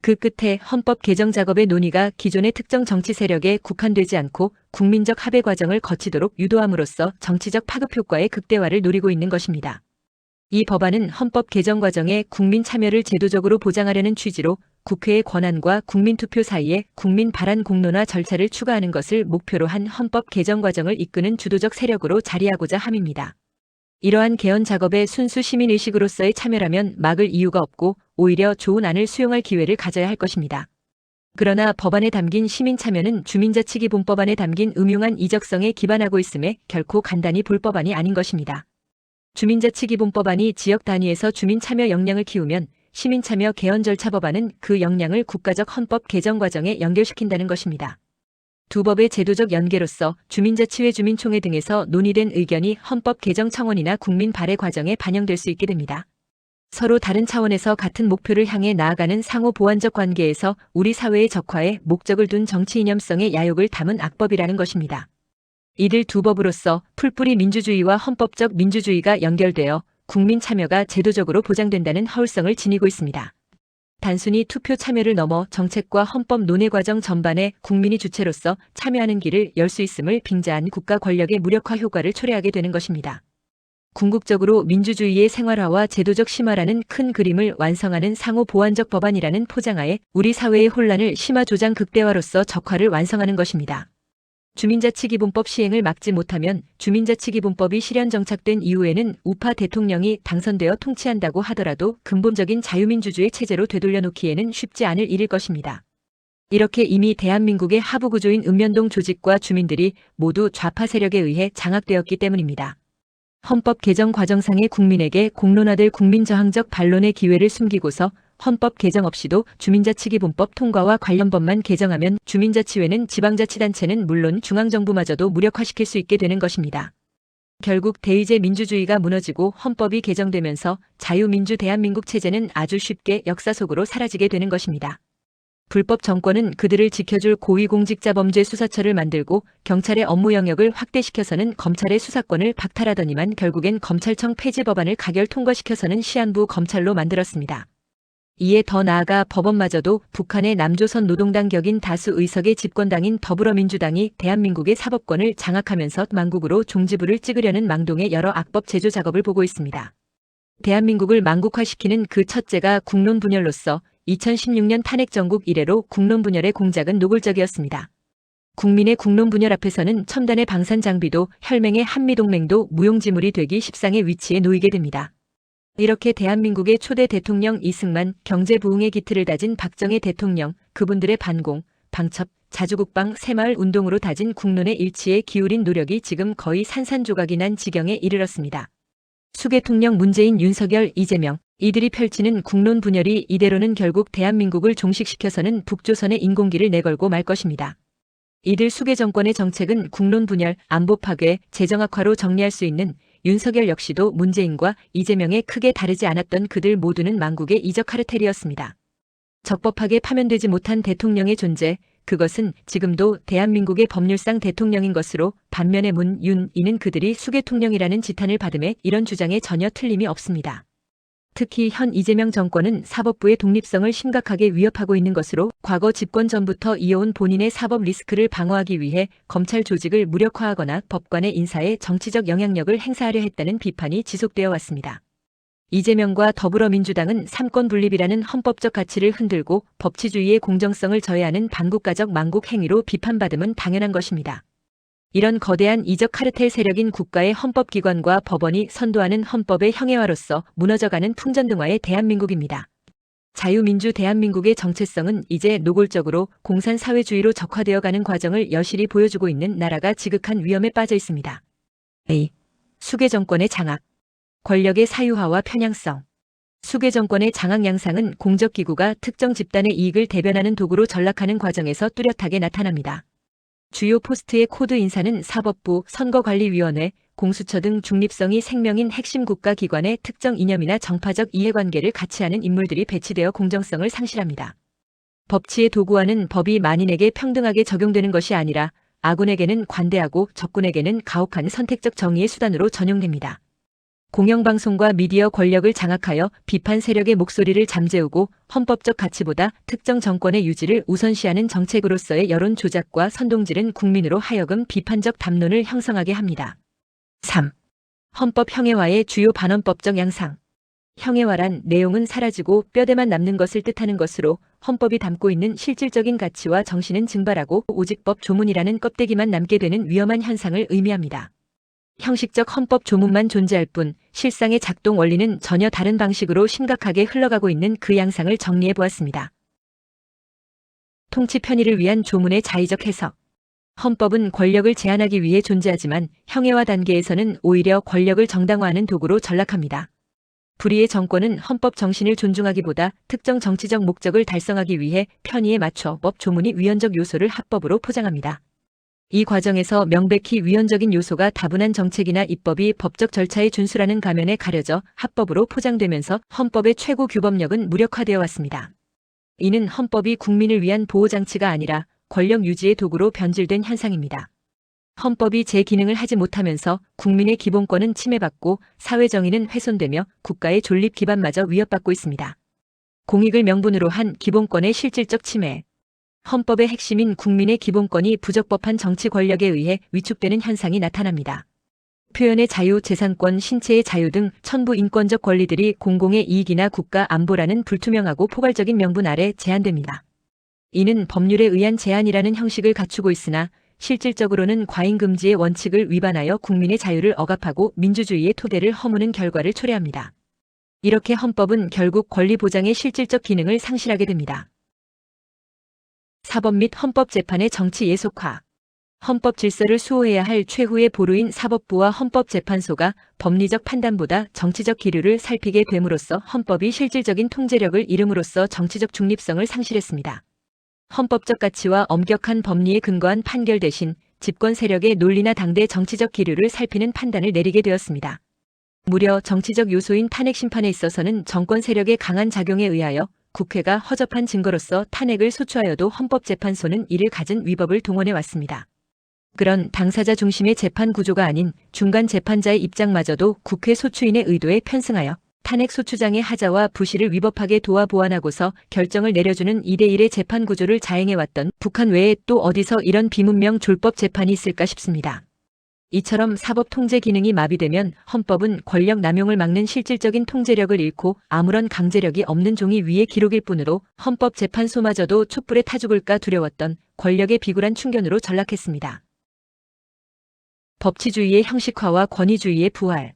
그 끝에 헌법 개정 작업의 논의가 기존의 특정 정치 세력에 국한되지 않고 국민적 합의 과정을 거치도록 유도함으로써 정치적 파급 효과의 극대화를 노리고 있는 것입니다. 이 법안은 헌법 개정 과정에 국민 참여를 제도적으로 보장하려는 취지로 국회의 권한과 국민투표 사이에 국민 발안 공론화 절차를 추가하는 것을 목표로 한 헌법 개정 과정을 이끄는 주도적 세력으로 자리하고자 함입니다. 이러한 개헌 작업에 순수 시민의식으로서의 참여라면 막을 이유가 없고 오히려 좋은 안을 수용할 기회를 가져야 할 것입니다. 그러나 법안에 담긴 시민참여는 주민자치기본법안에 담긴 음흉한 이적성에 기반하고 있음에 결코 간단히 볼 법안이 아닌 것입니다. 주민자치기본법안이 지역 단위에서 주민참여 역량을 키우면 시민참여 개헌 절차 법안은 그 역량을 국가적 헌법 개정 과정에 연결시킨다는 것입니다. 두 법의 제도적 연계로서 주민자치회 주민총회 등에서 논의된 의견이 헌법 개정 청원이나 국민 발의 과정에 반영될 수 있게 됩니다. 서로 다른 차원에서 같은 목표를 향해 나아가는 상호 보완적 관계에서 우리 사회의 적화에 목적을 둔 정치 이념성의 야욕을 담은 악법이라는 것입니다. 이들 두 법으로서 풀뿌리 민주주의와 헌법적 민주주의가 연결되어 국민 참여가 제도적으로 보장된다는 허울성을 지니고 있습니다. 단순히 투표 참여를 넘어 정책과 헌법 논의 과정 전반에 국민이 주체로서 참여하는 길을 열 수 있음을 빙자한 국가 권력의 무력화 효과를 초래하게 되는 것입니다. 궁극적으로 민주주의의 생활화와 제도적 심화라는 큰 그림을 완성하는 상호 보완적 법안이라는 포장하에 우리 사회의 혼란을 심화 조장 극대화로서 적화를 완성하는 것입니다. 주민자치기본법 시행을 막지 못하면 주민자치기본법이 실현 정착된 이후에는 우파 대통령이 당선되어 통치한다고 하더라도 근본적인 자유민주주의 체제로 되돌려 놓기에는 쉽지 않을 일일 것입니다. 이렇게 이미 대한민국의 하부구조인 읍면동 조직과 주민들이 모두 좌파 세력에 의해 장악되었기 때문입니다. 헌법 개정 과정상의 국민에게 공론화될 국민저항적 반론의 기회를 숨기고서 헌법 개정 없이도 주민자치기본법 통과와 관련 법만 개정하면 주민자치회는 지방자치단체는 물론 중앙정부마저도 무력화시킬 수 있게 되는 것입니다. 결국 대의제 민주주의가 무너지고 헌법이 개정되면서 자유민주 대한민국 체제는 아주 쉽게 역사 속으로 사라지게 되는 것입니다. 불법 정권은 그들을 지켜줄 고위공직자범죄수사처를 만들고 경찰의 업무 영역을 확대시켜서는 검찰의 수사권을 박탈하더니만 결국엔 검찰청 폐지 법안을 가결 통과시켜서는 시한부 검찰로 만들었습니다. 이에 더 나아가 법원마저도 북한의 남조선 노동당 격인 다수 의석의 집권당인 더불어민주당이 대한민국의 사법권을 장악하면서 망국으로 종지부를 찍으려는 망동의 여러 악법 제조 작업을 보고 있습니다. 대한민국을 망국화시키는 그 첫째가 국론분열로서 2016년 탄핵정국 이래로 국론분열의 공작은 노골적이었습니다. 국민의 국론분열 앞에서는 첨단의 방산장비도 혈맹의 한미동맹도 무용지물이 되기 십상의 위치에 놓이게 됩니다. 이렇게 대한민국의 초대 대통령 이승만, 경제부흥의 기틀을 다진 박정희 대통령, 그분들의 반공, 방첩, 자주국방, 새마을 운동으로 다진 국론의 일치에 기울인 노력이 지금 거의 산산조각이 난 지경에 이르렀습니다. 수계통령 문재인, 윤석열, 이재명, 이들이 펼치는 국론 분열이 이대로는 결국 대한민국을 종식시켜서는 북조선의 인공기를 내걸고 말 것입니다. 이들 수계 정권의 정책은 국론 분열, 안보 파괴, 재정 악화로 정리할 수 있는 윤석열 역시도 문재인과 이재명에 크게 다르지 않았던 그들 모두는 망국의 이적 카르텔이었습니다. 적법하게 파면되지 못한 대통령의 존재, 그것은 지금도 대한민국의 법률상 대통령인 것으로 반면에 문, 윤, 이는 그들이 수계통령이라는 지탄을 받음에 이런 주장에 전혀 틀림이 없습니다. 특히 현 이재명 정권은 사법부의 독립성을 심각하게 위협하고 있는 것으로 과거 집권 전부터 이어온 본인의 사법 리스크를 방어하기 위해 검찰 조직을 무력화하거나 법관의 인사에 정치적 영향력을 행사하려 했다는 비판이 지속되어 왔습니다. 이재명과 더불어민주당은 삼권 분립이라는 헌법적 가치를 흔들고 법치주의의 공정성을 저해하는 반국가적 망국 행위로 비판받음은 당연한 것입니다. 이런 거대한 이적 카르텔 세력인 국가의 헌법기관과 법원이 선도하는 헌법의 형해화로서 무너져가는 풍전등화의 대한민국입니다. 자유민주 대한민국의 정체성은 이제 노골적으로 공산사회주의로 적화되어가는 과정을 여실히 보여주고 있는 나라가 지극한 위험에 빠져 있습니다. A. 수계정권의 장악. 권력의 사유화와 편향성. 수계정권의 장악 양상은 공적기구가 특정 집단의 이익을 대변하는 도구로 전락하는 과정에서 뚜렷하게 나타납니다. 주요 포스트의 코드 인사는 사법부, 선거관리위원회, 공수처 등 중립성이 생명인 핵심 국가기관의 특정 이념이나 정파적 이해관계를 같이 하는 인물들이 배치되어 공정성을 상실합니다. 법치의 도구화는 법이 만인에게 평등하게 적용되는 것이 아니라 아군에게는 관대하고 적군에게는 가혹한 선택적 정의의 수단으로 전용됩니다. 공영방송과 미디어 권력을 장악하여 비판 세력의 목소리를 잠재우고 헌법적 가치보다 특정 정권의 유지를 우선시하는 정책으로서의 여론 조작과 선동질은 국민으로 하여금 비판적 담론을 형성하게 합니다. 3. 헌법 형해화의 주요 반헌법적 양상. 형해화란 내용은 사라지고 뼈대만 남는 것을 뜻하는 것으로 헌법이 담고 있는 실질적인 가치와 정신은 증발하고 오직 법 조문이라는 껍데기만 남게 되는 위험한 현상을 의미합니다. 형식적 헌법 조문만 존재할 뿐 실상의 작동 원리는 전혀 다른 방식으로 심각하게 흘러가고 있는 그 양상을 정리해 보았습니다. 통치 편의를 위한 조문의 자의적 해석. 헌법은 권력을 제한하기 위해 존재하지만 형해화 단계에서는 오히려 권력을 정당화하는 도구로 전락합니다. 불의의 정권은 헌법 정신을 존중하기보다 특정 정치적 목적을 달성하기 위해 편의에 맞춰 법 조문이 위헌적 요소를 합법으로 포장합니다. 이 과정에서 명백히 위헌적인 요소가 다분한 정책이나 입법이 법적 절차의 준수라는 가면에 가려져 합법으로 포장되면서 헌법의 최고 규범력은 무력화되어 왔습니다. 이는 헌법이 국민을 위한 보호장치가 아니라 권력 유지의 도구로 변질된 현상입니다. 헌법이 제 기능을 하지 못하면서 국민의 기본권은 침해받고 사회정의는 훼손되며 국가의 존립 기반마저 위협받고 있습니다. 공익을 명분으로 한 기본권의 실질적 침해. 헌법의 핵심인 국민의 기본권이 부적법한 정치 권력에 의해 위축되는 현상이 나타납니다. 표현의 자유, 재산권, 신체의 자유 등 천부 인권적 권리들이 공공의 이익이나 국가 안보라는 불투명하고 포괄적인 명분 아래 제한됩니다. 이는 법률에 의한 제한이라는 형식을 갖추고 있으나 실질적으로는 과잉금지의 원칙을 위반하여 국민의 자유를 억압하고 민주주의의 토대를 허무는 결과를 초래합니다. 이렇게 헌법은 결국 권리 보장의 실질적 기능을 상실하게 됩니다. 사법 및 헌법재판의 정치 예속화. 헌법 질서를 수호해야 할 최후의 보루인 사법부와 헌법재판소가 법리적 판단보다 정치적 기류를 살피게 됨으로써 헌법이 실질적인 통제력을 잃음으로써 정치적 중립성을 상실했습니다. 헌법적 가치와 엄격한 법리에 근거한 판결 대신 집권 세력의 논리나 당대 정치적 기류를 살피는 판단을 내리게 되었습니다. 무려 정치적 요소인 탄핵 심판에 있어서는 정권 세력의 강한 작용에 의하여 국회가 허접한 증거로서 탄핵을 소추하여도 헌법재판소는 이를 가진 위법을 동원해 왔습니다. 그런 당사자 중심의 재판 구조가 아닌 중간 재판자의 입장마저도 국회 소추인의 의도에 편승하여 탄핵 소추장의 하자와 부실을 위법하게 도와 보완하고서 결정을 내려주는 2대1의 재판 구조를 자행해왔던 북한 외에 또 어디서 이런 비문명 졸법 재판이 있을까 싶습니다. 이처럼 사법 통제 기능이 마비되면 헌법은 권력 남용을 막는 실질적인 통제력을 잃고 아무런 강제력이 없는 종이 위의 기록일 뿐으로 헌법재판소마저도 촛불에 타 죽을까 두려웠던 권력의 비굴한 충견으로 전락했습니다. 법치주의의 형식화와 권위주의의 부활.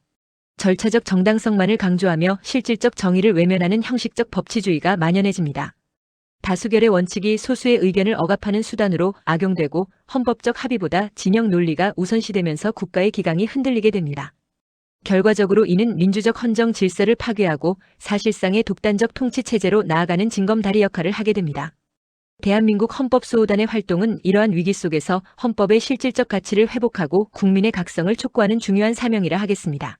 절차적 정당성만을 강조하며 실질적 정의를 외면하는 형식적 법치주의가 만연해집니다. 다수결의 원칙이 소수의 의견을 억압하는 수단으로 악용되고 헌법적 합의보다 진영 논리가 우선시되면서 국가의 기강이 흔들리게 됩니다. 결과적으로 이는 민주적 헌정 질서를 파괴하고 사실상의 독단적 통치체제로 나아가는 징검다리 역할을 하게 됩니다. 대한민국 헌법수호단의 활동은 이러한 위기 속에서 헌법의 실질적 가치를 회복하고 국민의 각성을 촉구하는 중요한 사명이라 하겠습니다.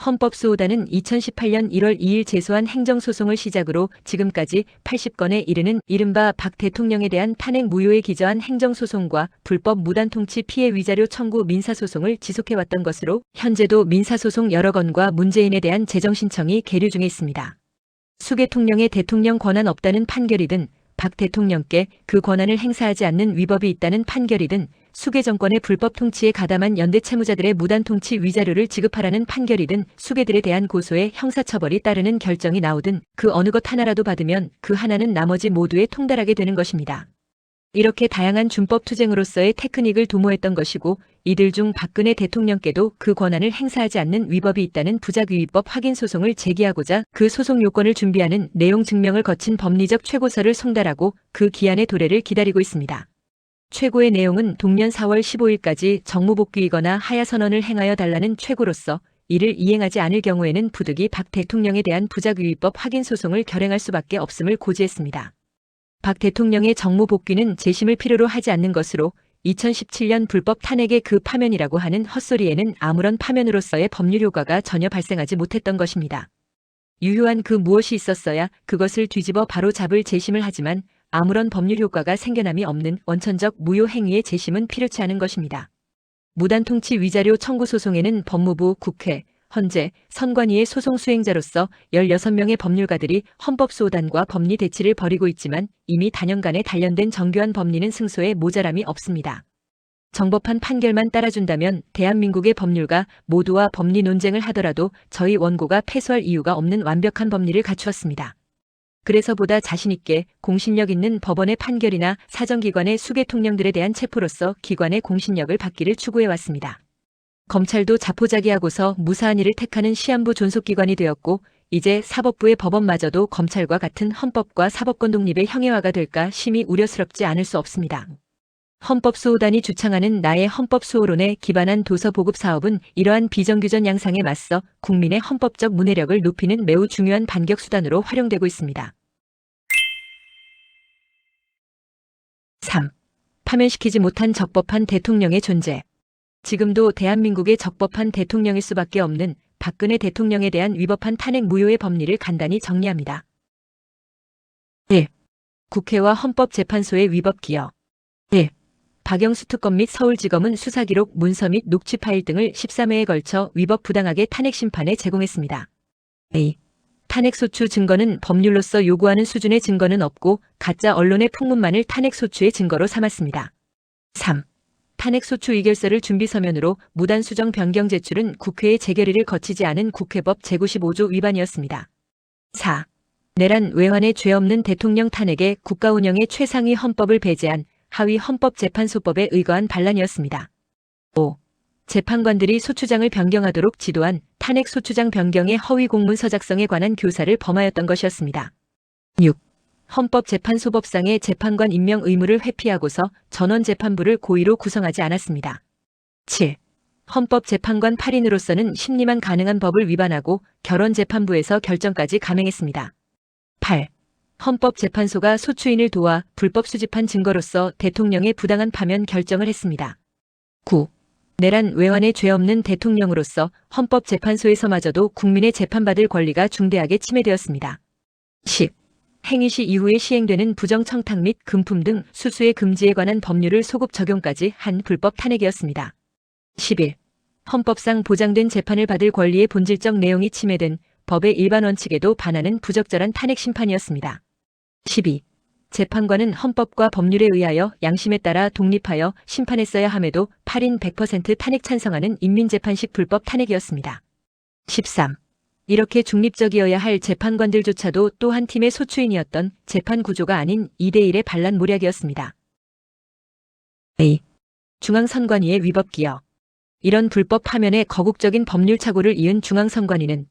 헌법수호단은 2018년 1월 2일 제소한 행정소송을 시작으로 지금까지 80건에 이르는 이른바 박 대통령에 대한 탄핵 무효에 기저한 행정소송과 불법 무단통치 피해 위자료 청구 민사소송을 지속해왔던 것으로 현재도 민사소송 여러 건과 문재인에 대한 재정신청이 계류 중에 있습니다. 수계통령의 대통령 권한 없다는 판결이든 박 대통령께 그 권한을 행사하지 않는 위법이 있다는 판결이든 수계 정권의 불법 통치에 가담한 연대 채무자들의 무단 통치 위자료를 지급하라는 판결이든 수계들에 대한 고소에 형사처벌이 따르는 결정이 나오든 그 어느 것 하나라도 받으면 그 하나는 나머지 모두에 통달하게 되는 것입니다. 이렇게 다양한 준법 투쟁으로서의 테크닉을 도모했던 것이고 이들 중 박근혜 대통령께도 그 권한을 행사하지 않는 위법이 있다는 부작위법 확인 소송을 제기하고자 그 소송 요건을 준비하는 내용 증명을 거친 법리적 최고서를 송달하고 그 기한의 도래를 기다리고 있습니다. 최고의 내용은 동년 4월 15일까지 정무복귀이거나 하야선언을 행하여 달라는 최고로서 이를 이행하지 않을 경우에는 부득이 박 대통령에 대한 부작위법 확인 소송을 결행할 수밖에 없음을 고지했습니다. 박 대통령의 정무복귀는 재심을 필요로 하지 않는 것으로 2017년 불법 탄핵의 그 파면이라고 하는 헛소리에는 아무런 파면으로서의 법률 효과가 전혀 발생하지 못했던 것입니다. 유효한 그 무엇이 있었어야 그것을 뒤집어 바로 잡을 재심을 하지만 아무런 법률 효과가 생겨남이 없는 원천적 무효 행위의 재심은 필요치 않은 것입니다. 무단통치 위자료 청구 소송에는 법무부, 국회, 헌재, 선관위의 소송 수행자로서 16명의 법률가들이 헌법수호단과 법리 대치를 벌이고 있지만 이미 단연간에 단련된 정교한 법리는 승소에 모자람이 없습니다. 정법한 판결만 따라준다면 대한민국의 법률가 모두와 법리 논쟁을 하더라도 저희 원고가 패소할 이유가 없는 완벽한 법리를 갖추었습니다. 그래서 보다 자신있게 공신력 있는 법원의 판결이나 사정기관의 수계통령들에 대한 체포로서 기관의 공신력을 받기를 추구해왔습니다. 검찰도 자포자기하고서 무사한 일을 택하는 시한부 존속기관이 되었고 이제 사법부의 법원마저도 검찰과 같은 헌법과 사법권 독립의 형해화가 될까 심히 우려스럽지 않을 수 없습니다. 헌법수호단이 주창하는 나의 헌법수호론에 기반한 도서보급 사업은 이러한 비정규전 양상에 맞서 국민의 헌법적 문해력을 높이는 매우 중요한 반격수단으로 활용되고 있습니다. 3. 파면시키지 못한 적법한 대통령의 존재. 지금도 대한민국의 적법한 대통령일 수밖에 없는 박근혜 대통령에 대한 위법한 탄핵 무효의 법리를 간단히 정리합니다. 1. 국회와 헌법재판소의 위법 기여. 1. 박영수 특검 및 서울지검은 수사기록, 문서 및 녹취 파일 등을 13회에 걸쳐 위법 부당하게 탄핵 심판에 제공했습니다. 2. 탄핵소추 증거는 법률로서 요구하는 수준의 증거는 없고 가짜 언론의 풍문만을 탄핵소추의 증거로 삼았습니다. 3. 탄핵소추 의결서를 준비 서면으로 무단 수정 변경 제출은 국회의 재결의를 거치지 않은 국회법 제95조 위반이었습니다. 4. 내란 외환의 죄 없는 대통령 탄핵에 국가 운영의 최상위 헌법을 배제한 하위 헌법재판소법에 의거한 반란이었습니다. 5. 재판관들이 소추장을 변경하도록 지도한 탄핵 소추장 변경의 허위 공문서 작성에 관한 교사를 범하였던 것이었습니다. 6. 헌법재판소법상의 재판관 임명 의무를 회피하고서 전원재판부를 고의로 구성하지 않았습니다. 7. 헌법재판관 8인으로서는 심리만 가능한 법을 위반하고 결원재판부에서 결정까지 감행했습니다. 8. 헌법재판소가 소추인을 도와 불법 수집한 증거로서 대통령의 부당한 파면 결정을 했습니다. 9. 내란 외환의 죄 없는 대통령으로서 헌법재판소에서마저도 국민의 재판받을 권리가 중대하게 침해되었습니다. 10. 행위 시 이후에 시행되는 부정청탁 및 금품 등 수수의 금지에 관한 법률을 소급 적용까지 한 불법 탄핵이었습니다. 11. 헌법상 보장된 재판을 받을 권리의 본질적 내용이 침해된 법의 일반 원칙에도 반하는 부적절한 탄핵 심판이었습니다. 12. 재판관은 헌법과 법률에 의하여 양심에 따라 독립하여 심판했어야 함에도 8인 100% 탄핵 찬성하는 인민재판식 불법 탄핵이었습니다. 13. 이렇게 중립적이어야 할 재판관들조차도 또 한 팀의 소추인이었던 재판 구조가 아닌 2대1의 반란 모략이었습니다. A. 중앙선관위의 위법 기여. 이런 불법 파면에 거국적인 법률 착오를 이은 중앙선관위는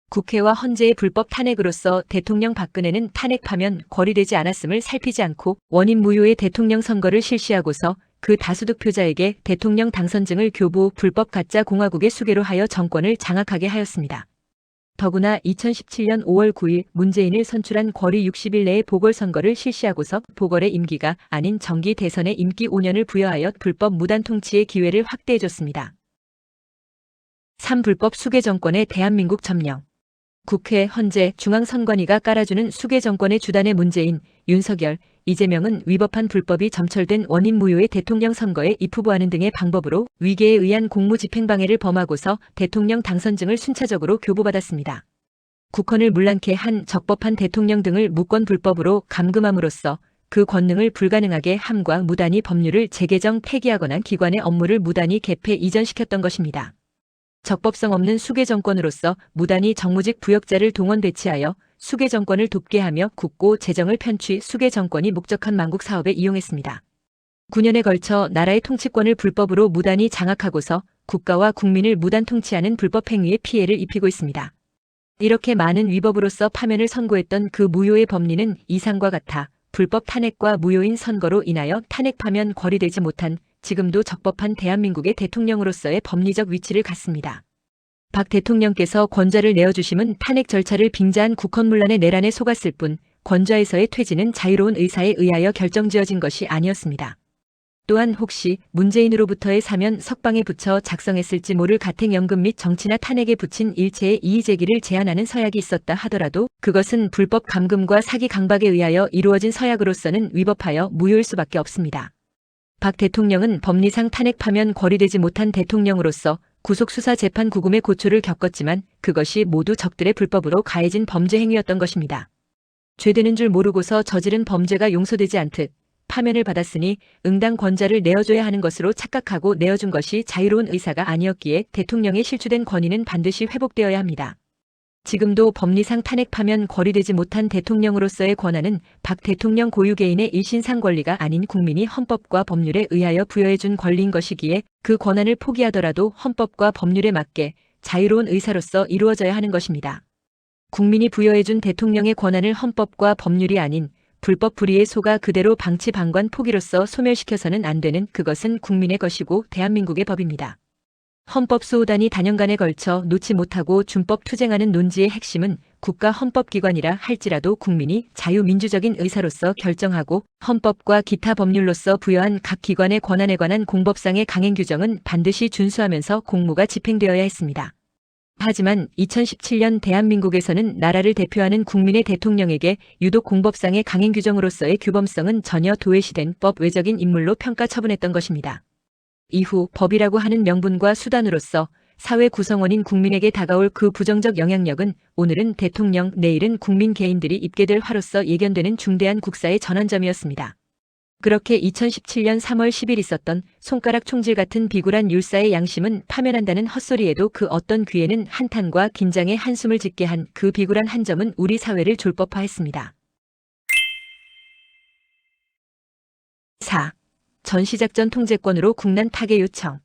국회와 헌재의 불법 탄핵으로서 대통령 박근혜는 탄핵 파면 거리되지 않았음을 살피지 않고 원인 무효의 대통령 선거를 실시하고서 그 다수득표자에게 대통령 당선증을 교부 불법 가짜 공화국의 수괴로 하여 정권을 장악하게 하였습니다. 더구나 2017년 5월 9일 문재인을 선출한 거리 60일 내에 보궐선거를 실시하고서 보궐의 임기가 아닌 정기 대선의 임기 5년을 부여하여 불법 무단 통치의 기회를 확대해줬습니다. 3. 불법 수괴 정권의 대한민국 점령. 국회, 헌재, 중앙선관위가 깔아주는 수괴 정권의 주단의 문재인, 윤석열, 이재명은 위법한 불법이 점철된 원인 무효의 대통령 선거에 입후보하는 등의 방법으로 위계에 의한 공무집행방해를 범하고서 대통령 당선증을 순차적으로 교부받았습니다. 국헌을 문란케 한 적법한 대통령 등을 무권 불법으로 감금함으로써 그 권능을 불가능하게 함과 무단히 법률을 재개정 폐기하거나 기관의 업무를 무단히 개폐 이전시켰던 것입니다. 적법성 없는 수괴 정권으로서 무단히 정무직 부역자를 동원 배치하여 수괴 정권을 돕게 하며 국고 재정을 편취 수괴 정권이 목적한 만국 사업에 이용했습니다. 9년에 걸쳐 나라의 통치권을 불법으로 무단히 장악하고서 국가와 국민을 무단 통치하는 불법 행위에 피해를 입히고 있습니다. 이렇게 많은 위법으로서 파면을 선고했던 그 무효의 법리는 이상과 같아 불법 탄핵과 무효인 선거로 인하여 탄핵 파면 거리되지 못한 지금도 적법한 대한민국의 대통령으로서의 법리적 위치를 갖습니다. 박 대통령께서 권좌를 내어주심은 탄핵 절차를 빙자한 국헌문란의 내란에 속았을 뿐 권좌에서의 퇴진은 자유로운 의사에 의하여 결정지어진 것이 아니었습니다. 또한 혹시 문재인으로부터의 사면 석방에 붙여 작성했을지 모를 가택연금 및 정치나 탄핵에 붙인 일체의 이의제기를 제한하는 서약이 있었다 하더라도 그것은 불법 감금과 사기 강박에 의하여 이루어진 서약으로서는 위법하여 무효일 수밖에 없습니다. 박 대통령은 법리상 탄핵 파면 거리되지 못한 대통령으로서 구속수사재판 구금의 고초를 겪었지만 그것이 모두 적들의 불법으로 가해진 범죄 행위였던 것입니다. 죄되는 줄 모르고서 저지른 범죄가 용서되지 않듯 파면을 받았으니 응당 권좌를 내어줘야 하는 것으로 착각하고 내어준 것이 자유로운 의사가 아니었기에 대통령의 실추된 권위는 반드시 회복되어야 합니다. 지금도 법리상 탄핵 파면 거리되지 못한 대통령으로서의 권한은 박 대통령 고유 개인의 일신상 권리가 아닌 국민이 헌법과 법률에 의하여 부여해준 권리인 것이기에 그 권한을 포기하더라도 헌법과 법률에 맞게 자유로운 의사로서 이루어져야 하는 것입니다. 국민이 부여해준 대통령의 권한을 헌법과 법률이 아닌 불법 불의에 속아 그대로 방치방관 포기로서 소멸시켜서는 안 되는 그것은 국민의 것이고 대한민국의 법입니다. 헌법소호단이 다년간에 걸쳐 놓지 못하고 준법 투쟁하는 논지의 핵심은 국가 헌법기관이라 할지라도 국민이 자유민주적인 의사로서 결정하고 헌법과 기타 법률로서 부여한 각 기관의 권한에 관한 공법상의 강행 규정은 반드시 준수하면서 공무가 집행되어야 했습니다. 하지만 2017년 대한민국에서는 나라를 대표하는 국민의 대통령에게 유독 공법상의 강행 규정으로서의 규범성은 전혀 도외시된 법 외적인 인물로 평가 처분했던 것입니다. 이후 법이라고 하는 명분과 수단으로서 사회 구성원인 국민에게 다가올 그 부정적 영향력은 오늘은 대통령, 내일은 국민 개인들이 입게 될 화로서 예견되는 중대한 국사의 전환점이었습니다. 그렇게 2017년 3월 10일 있었던 손가락 총질 같은 비굴한 율사의 양심은 파면한다는 헛소리에도 그 어떤 귀에는 한탄과 긴장의 한숨을 짓게 한 그 비굴한 한 점은 우리 사회를 졸법화했습니다. 4. 전시작전 통제권으로 국난 타개 요청.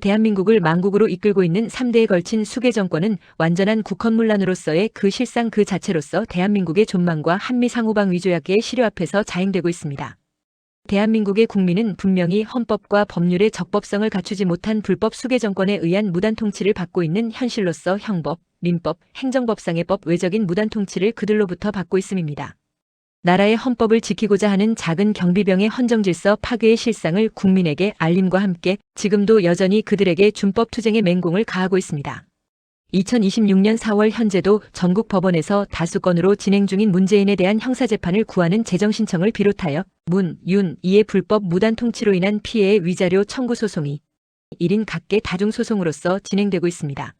대한민국을 망국으로 이끌고 있는 3대에 걸친 수계 정권은 완전한 국헌문란으로서의 그 실상 그 자체로서 대한민국의 존망과 한미 상호방 위조약계의 실효 앞에서 자행되고 있습니다. 대한민국의 국민은 분명히 헌법과 법률의 적법성을 갖추지 못한 불법 수계 정권에 의한 무단 통치를 받고 있는 현실로서 형법, 민법, 행정법상의 법 외적인 무단 통치를 그들로부터 받고 있음입니다. 나라의 헌법을 지키고자 하는 작은 경비병의 헌정질서 파괴의 실상을 국민에게 알림과 함께 지금도 여전히 그들에게 준법 투쟁의 맹공을 가하고 있습니다. 2026년 4월 현재도 전국 법원에서 다수 건으로 진행 중인 문재인에 대한 형사재판을 구하는 재정신청을 비롯하여 문, 윤, 이의 불법 무단 통치로 인한 피해의 위자료 청구 소송이 1인 각계 다중소송으로서 진행되고 있습니다.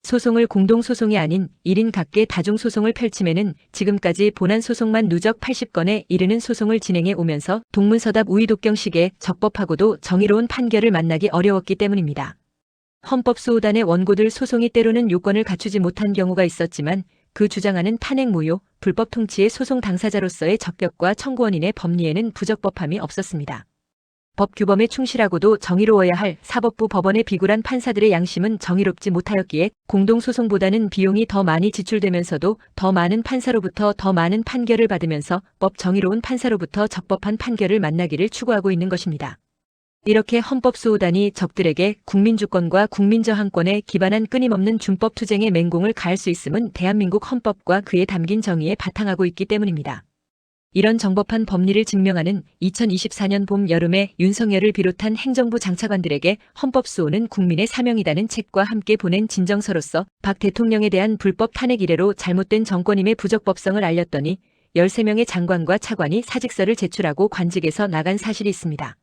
소송을 공동소송이 아닌 1인 각계 다중소송을 펼침에는 지금까지 본안소송만 누적 80건에 이르는 소송을 진행해 오면서 동문서답 우이독경식의 적법하고도 정의로운 판결을 만나기 어려웠기 때문입니다. 헌법수호단의 원고들 소송이 때로는 요건을 갖추지 못한 경우가 있었지만 그 주장하는 탄핵 무효, 불법 통치의 소송 당사자로서의 적격과 청구원인의 법리에는 부적법함이 없었습니다. 법 규범에 충실하고도 정의로워야 할 사법부 법원의 비굴한 판사들의 양심은 정의롭지 못하였기에 공동소송보다는 비용이 더 많이 지출되면서도 더 많은 판사로부터 더 많은 판결을 받으면서 법 정의로운 판사로부터 적법한 판결을 만나기를 추구하고 있는 것입니다. 이렇게 헌법수호단이 적들에게 국민주권과 국민저항권에 기반한 끊임없는 준법투쟁의 맹공을 가할 수 있음은 대한민국 헌법과 그에 담긴 정의에 바탕하고 있기 때문입니다. 이런 정법한 법리를 증명하는 2024년 봄 여름에 윤석열을 비롯한 행정부 장차관들에게 헌법수호는 국민의 사명이라는 책과 함께 보낸 진정서로서 박 대통령에 대한 불법 탄핵 이래로 잘못된 정권임의 부적법성을 알렸더니 13명의 장관과 차관이 사직서를 제출하고 관직에서 나간 사실이 있습니다.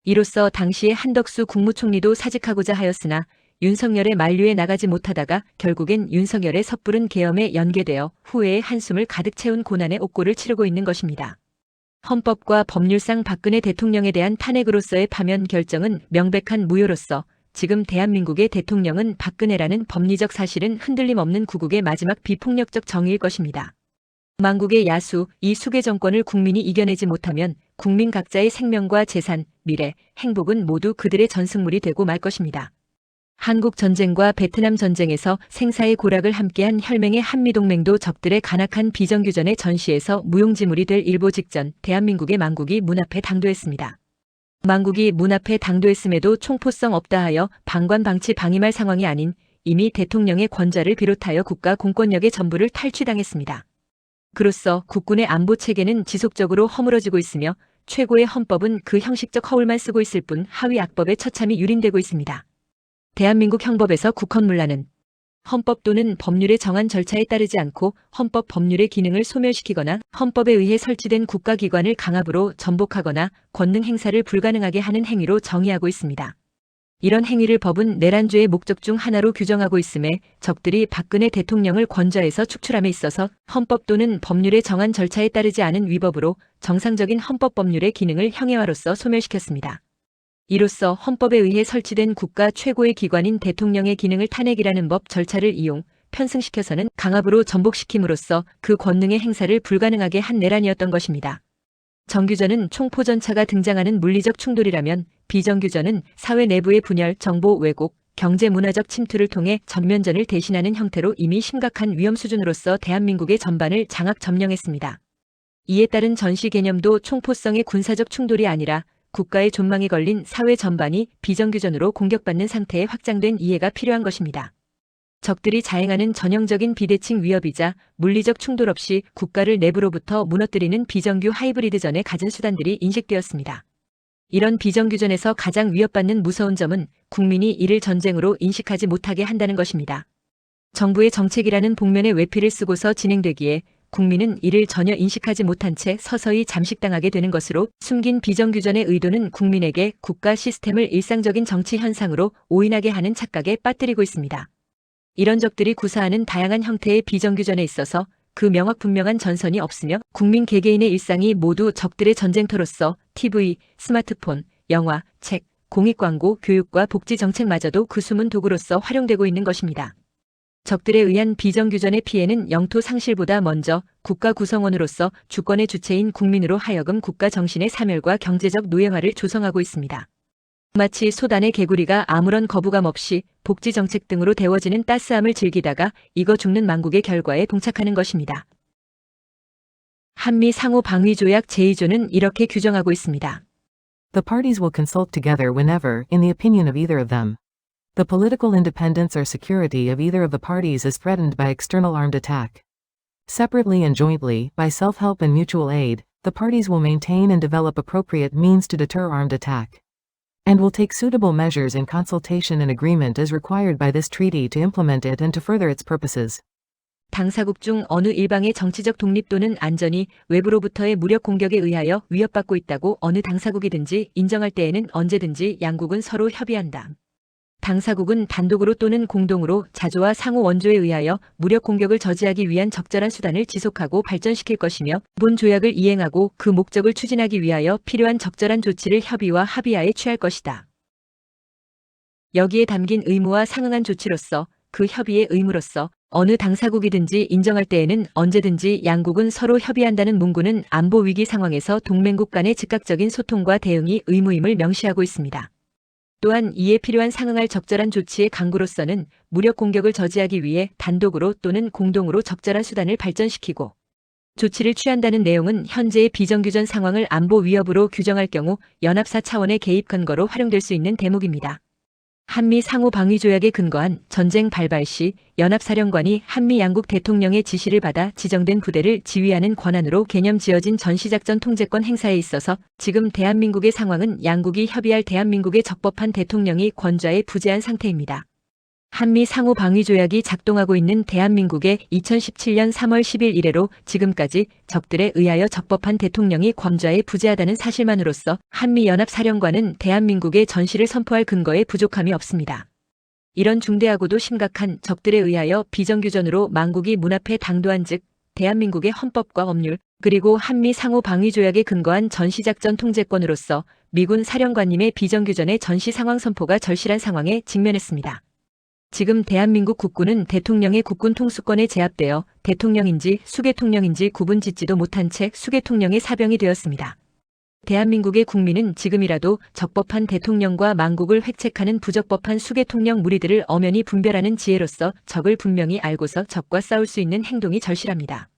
이로써 당시의 한덕수 국무총리도 사직하고자 하였으나 윤석열의 만류에 나가지 못하다가 결국엔 윤석열의 섣부른 계엄에 연계되어 후회의 한숨을 가득 채운 고난의 옥고를 치르고 있는 것입니다. 헌법과 법률상 박근혜 대통령에 대한 탄핵으로서의 파면 결정은 명백한 무효로서 지금 대한민국의 대통령은 박근혜라는 법리적 사실은 흔들림 없는 구국의 마지막 비폭력적 정의일 것입니다. 망국의 야수, 이 수계 정권을 국민이 이겨내지 못하면 국민 각자의 생명과 재산, 미래, 행복은 모두 그들의 전승물이 되고 말 것입니다. 한국 전쟁과 베트남 전쟁에서 생사의 고락을 함께한 혈맹의 한미동맹도 적들의 간악한 비정규전의 전시에서 무용지물이 될 일보 직전 대한민국의 망국이 문 앞에 당도했습니다. 망국이 문 앞에 당도했음에도 총포성 없다 하여 방관방치 방임할 상황이 아닌 이미 대통령의 권좌를 비롯하여 국가 공권력의 전부를 탈취당했습니다. 그로써 국군의 안보 체계는 지속적으로 허물어지고 있으며 최고의 헌법은 그 형식적 허울만 쓰고 있을 뿐 하위 악법의 처참히 유린되고 있습니다. 대한민국 형법에서 국헌문란은 헌법 또는 법률의 정한 절차에 따르지 않고 헌법 법률의 기능을 소멸시키거나 헌법에 의해 설치된 국가기관을 강압으로 전복하거나 권능 행사를 불가능하게 하는 행위로 정의하고 있습니다. 이런 행위를 법은 내란죄의 목적 중 하나로 규정하고 있음에 적들이 박근혜 대통령을 권좌에서 축출함에 있어서 헌법 또는 법률의 정한 절차에 따르지 않은 위법으로 정상적인 헌법 법률의 기능을 형해화로서 소멸시켰습니다. 이로써 헌법에 의해 설치된 국가 최고의 기관인 대통령의 기능을 탄핵이라는 법 절차를 이용 편승시켜서는 강압으로 전복시킴으로써 그 권능의 행사를 불가능하게 한 내란이었던 것입니다. 정규전은 총포전차가 등장하는 물리적 충돌이라면 비정규전은 사회 내부의 분열, 정보 왜곡, 경제 문화적 침투를 통해 전면전을 대신하는 형태로 이미 심각한 위험 수준으로서 대한민국의 전반을 장악 점령했습니다. 이에 따른 전시 개념도 총포성의 군사적 충돌이 아니라 국가의 존망이 걸린 사회 전반이 비정규전으로 공격받는 상태에 확장된 이해가 필요한 것입니다. 적들이 자행하는 전형적인 비대칭 위협이자 물리적 충돌 없이 국가를 내부로부터 무너뜨리는 비정규 하이브리드전에 갖은 수단들이 인식되었습니다. 이런 비정규전에서 가장 위협받는 무서운 점은 국민이 이를 전쟁으로 인식하지 못하게 한다는 것입니다. 정부의 정책이라는 복면의 외피를 쓰고서 진행되기에 국민은 이를 전혀 인식하지 못한 채 서서히 잠식당하게 되는 것으로 숨긴 비정규전의 의도는 국민에게 국가 시스템을 일상적인 정치 현상으로 오인하게 하는 착각에 빠뜨리고 있습니다. 이런 적들이 구사하는 다양한 형태의 비정규전에 있어서 그 명확분명한 전선이 없으며 국민 개개인의 일상이 모두 적들의 전쟁터로서 TV, 스마트폰, 영화, 책, 공익광고, 교육과 복지정책마저도 그 숨은 도구로서 활용되고 있는 것입니다. 적들에 의한 비정규전의 피해는 영토 상실보다 먼저 국가 구성원으로서 주권의 주체인 국민으로 하여금 국가 정신의 사멸과 경제적 노예화를 조성하고 있습니다. 마치 소단의 개구리가 아무런 거부감 없이 복지정책 등으로 데워지는 따스함을 즐기다가 익어 죽는 망국의 결과에 봉착하는 것입니다. 한미 상호방위조약 제2조는 이렇게 규정하고 있습니다. The parties will consult together whenever, in the opinion of either of them, the political independence or security of either of the parties is threatened by external armed attack. Separately and jointly, by self-help and mutual aid, the parties will maintain and develop appropriate means to deter armed attack, and will take suitable measures in consultation and agreement as required by this treaty to implement it and to further its purposes. 당사국 중 어느 일방의 정치적 독립 또는 안전이 외부로부터의 무력 공격에 의하여 위협받고 있다고 어느 당사국이든지 인정할 때에는 언제든지 양국은 서로 협의한다. 당사국은 단독으로 또는 공동으로 자조와 상호 원조에 의하여 무력 공격을 저지하기 위한 적절한 수단을 지속하고 발전시킬 것이며 본 조약을 이행하고 그 목적을 추진하기 위하여 필요한 적절한 조치를 협의와 합의하에 취할 것이다. 여기에 담긴 의무와 상응한 조치로서 그 협의의 의무로서 어느 당사국이든지 인정할 때에는 언제든지 양국은 서로 협의한다는 문구는 안보 위기 상황에서 동맹국 간의 즉각적인 소통과 대응이 의무임을 명시하고 있습니다. 또한 이에 필요한 상응할 적절한 조치의 강구로서는 무력 공격을 저지하기 위해 단독으로 또는 공동으로 적절한 수단을 발전시키고 조치를 취한다는 내용은 현재의 비정규전 상황을 안보 위협으로 규정할 경우 연합사 차원의 개입 근거로 활용될 수 있는 대목입니다. 한미 상호방위조약에 근거한 전쟁 발발 시 연합사령관이 한미 양국 대통령의 지시를 받아 지정된 부대를 지휘하는 권한으로 개념 지어진 전시작전 통제권 행사에 있어서 지금 대한민국의 상황은 양국이 협의할 대한민국의 적법한 대통령이 권좌에 부재한 상태입니다. 한미 상호방위조약이 작동하고 있는 대한민국의 2017년 3월 10일 이래로 지금까지 적들에 의하여 적법한 대통령이 권좌에 부재하다는 사실만으로서 한미연합사령관은 대한민국의 전시를 선포할 근거에 부족함이 없습니다. 이런 중대하고도 심각한 적들에 의하여 비정규전으로 망국이 문 앞에 당도한 즉 대한민국의 헌법과 법률 그리고 한미 상호방위조약에 근거한 전시작전 통제권으로서 미군 사령관님의 비정규전의 전시 상황 선포가 절실한 상황에 직면했습니다. 지금 대한민국 국군은 대통령의 국군 통수권에 제압되어 대통령인지 수계통령인지 구분짓지도 못한 채 수계통령의 사병이 되었습니다. 대한민국의 국민은 지금이라도 적법한 대통령과 망국을 획책하는 부적법한 수계통령 무리들을 엄연히 분별하는 지혜로서 적을 분명히 알고서 적과 싸울 수 있는 행동이 절실합니다.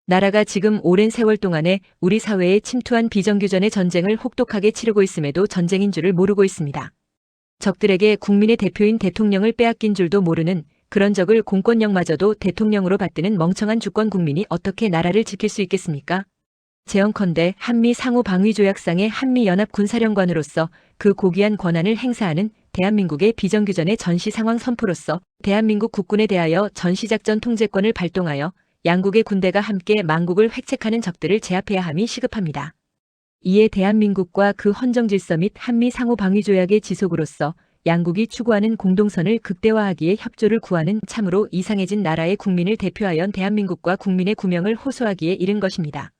나라가 지금 오랜 세월 동안에 우리 사회에 침투한 비정규전의 전쟁을 혹독하게 치르고 있음에도 전쟁인 줄을 모르고 있습니다. 적들에게 국민의 대표인 대통령을 빼앗긴 줄도 모르는 그런 적을 공권력마저도 대통령으로 받드는 멍청한 주권 국민이 어떻게 나라를 지킬 수 있겠습니까? 제언컨대 한미 상호방위조약상의 한미연합군사령관으로서 그 고귀한 권한을 행사하는 대한민국의 비정규전의 전시 상황 선포로서 대한민국 국군에 대하여 전시작전 통제권을 발동하여 양국의 군대가 함께 망국을 획책하는 적들을 제압해야 함이 시급합니다. 이에 대한민국과 그 헌정질서 및 한미 상호방위조약의 지속으로서 양국이 추구하는 공동선을 극대화하기에 협조를 구하는 참으로 이상해진 나라의 국민을 대표하여 대한민국과 국민의 구명을 호소하기에 이른 것입니다.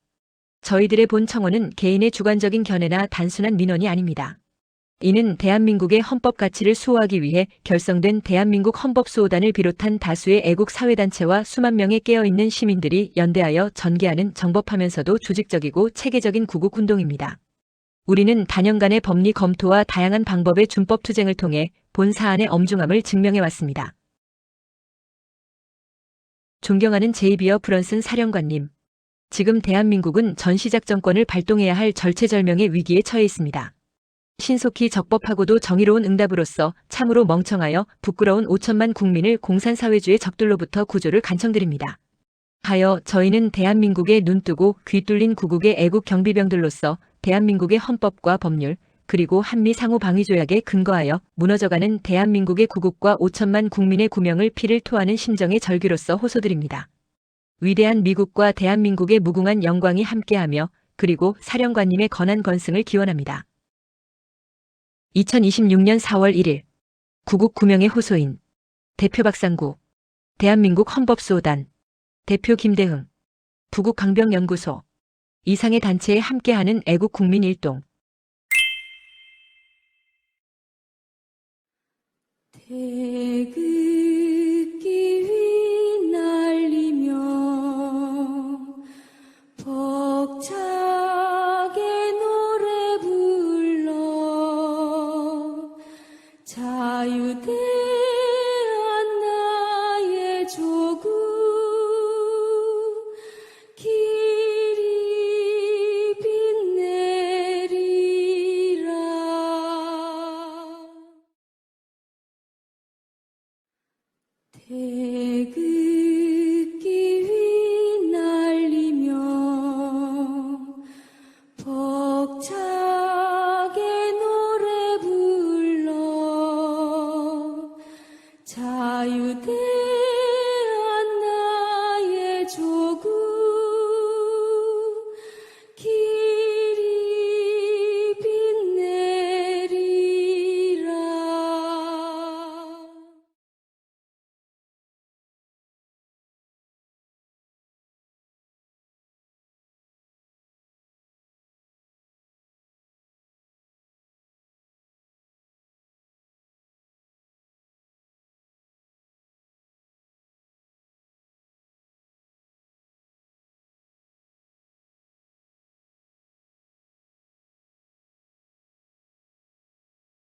저희들의 본 청원은 개인의 주관적인 견해나 단순한 민원이 아닙니다. 이는 대한민국의 헌법 가치를 수호하기 위해 결성된 대한민국 헌법수호단을 비롯한 다수의 애국 사회단체와 수만 명의 깨어있는 시민들이 연대하여 전개하는 정법하면서도 조직적이고 체계적인 구국운동입니다. 우리는 단연간의 법리 검토와 다양한 방법의 준법 투쟁을 통해 본 사안의 엄중함을 증명해왔습니다. 존경하는 제이비어 브런슨 사령관님. 지금 대한민국은 전시작전권을 발동해야 할 절체절명의 위기에 처해 있습니다. 신속히 적법하고도 정의로운 응답으로써 참으로 멍청하여 부끄러운 5천만 국민을 공산사회주의 적들로부터 구조를 간청드립니다. 하여 저희는 대한민국에 눈뜨고 귀 뚫린 구국의 애국 경비병들로서 대한민국의 헌법과 법률 그리고 한미 상호 방위조약에 근거하여 무너져가는 대한민국의 구국과 5천만 국민의 구명을 피를 토하는 심정의 절규로서 호소드립니다. 위대한 미국과 대한민국의 무궁한 영광이 함께하며 그리고 사령관님의 건한 건승을 기원합니다. 2026년 4월 1일 구국 구명의 호소인 대표 박상구 대한민국 헌법수호단 대표 김대흥 부국 강병연구소 이상의 단체에 함께하는 애국 국민 일동 태극기 휘날리며 벅차게 노래 불러 자유대한 나의 조국 길이 빛내리라. 태극기 휘날리며 벅차게 노래 불러 자유대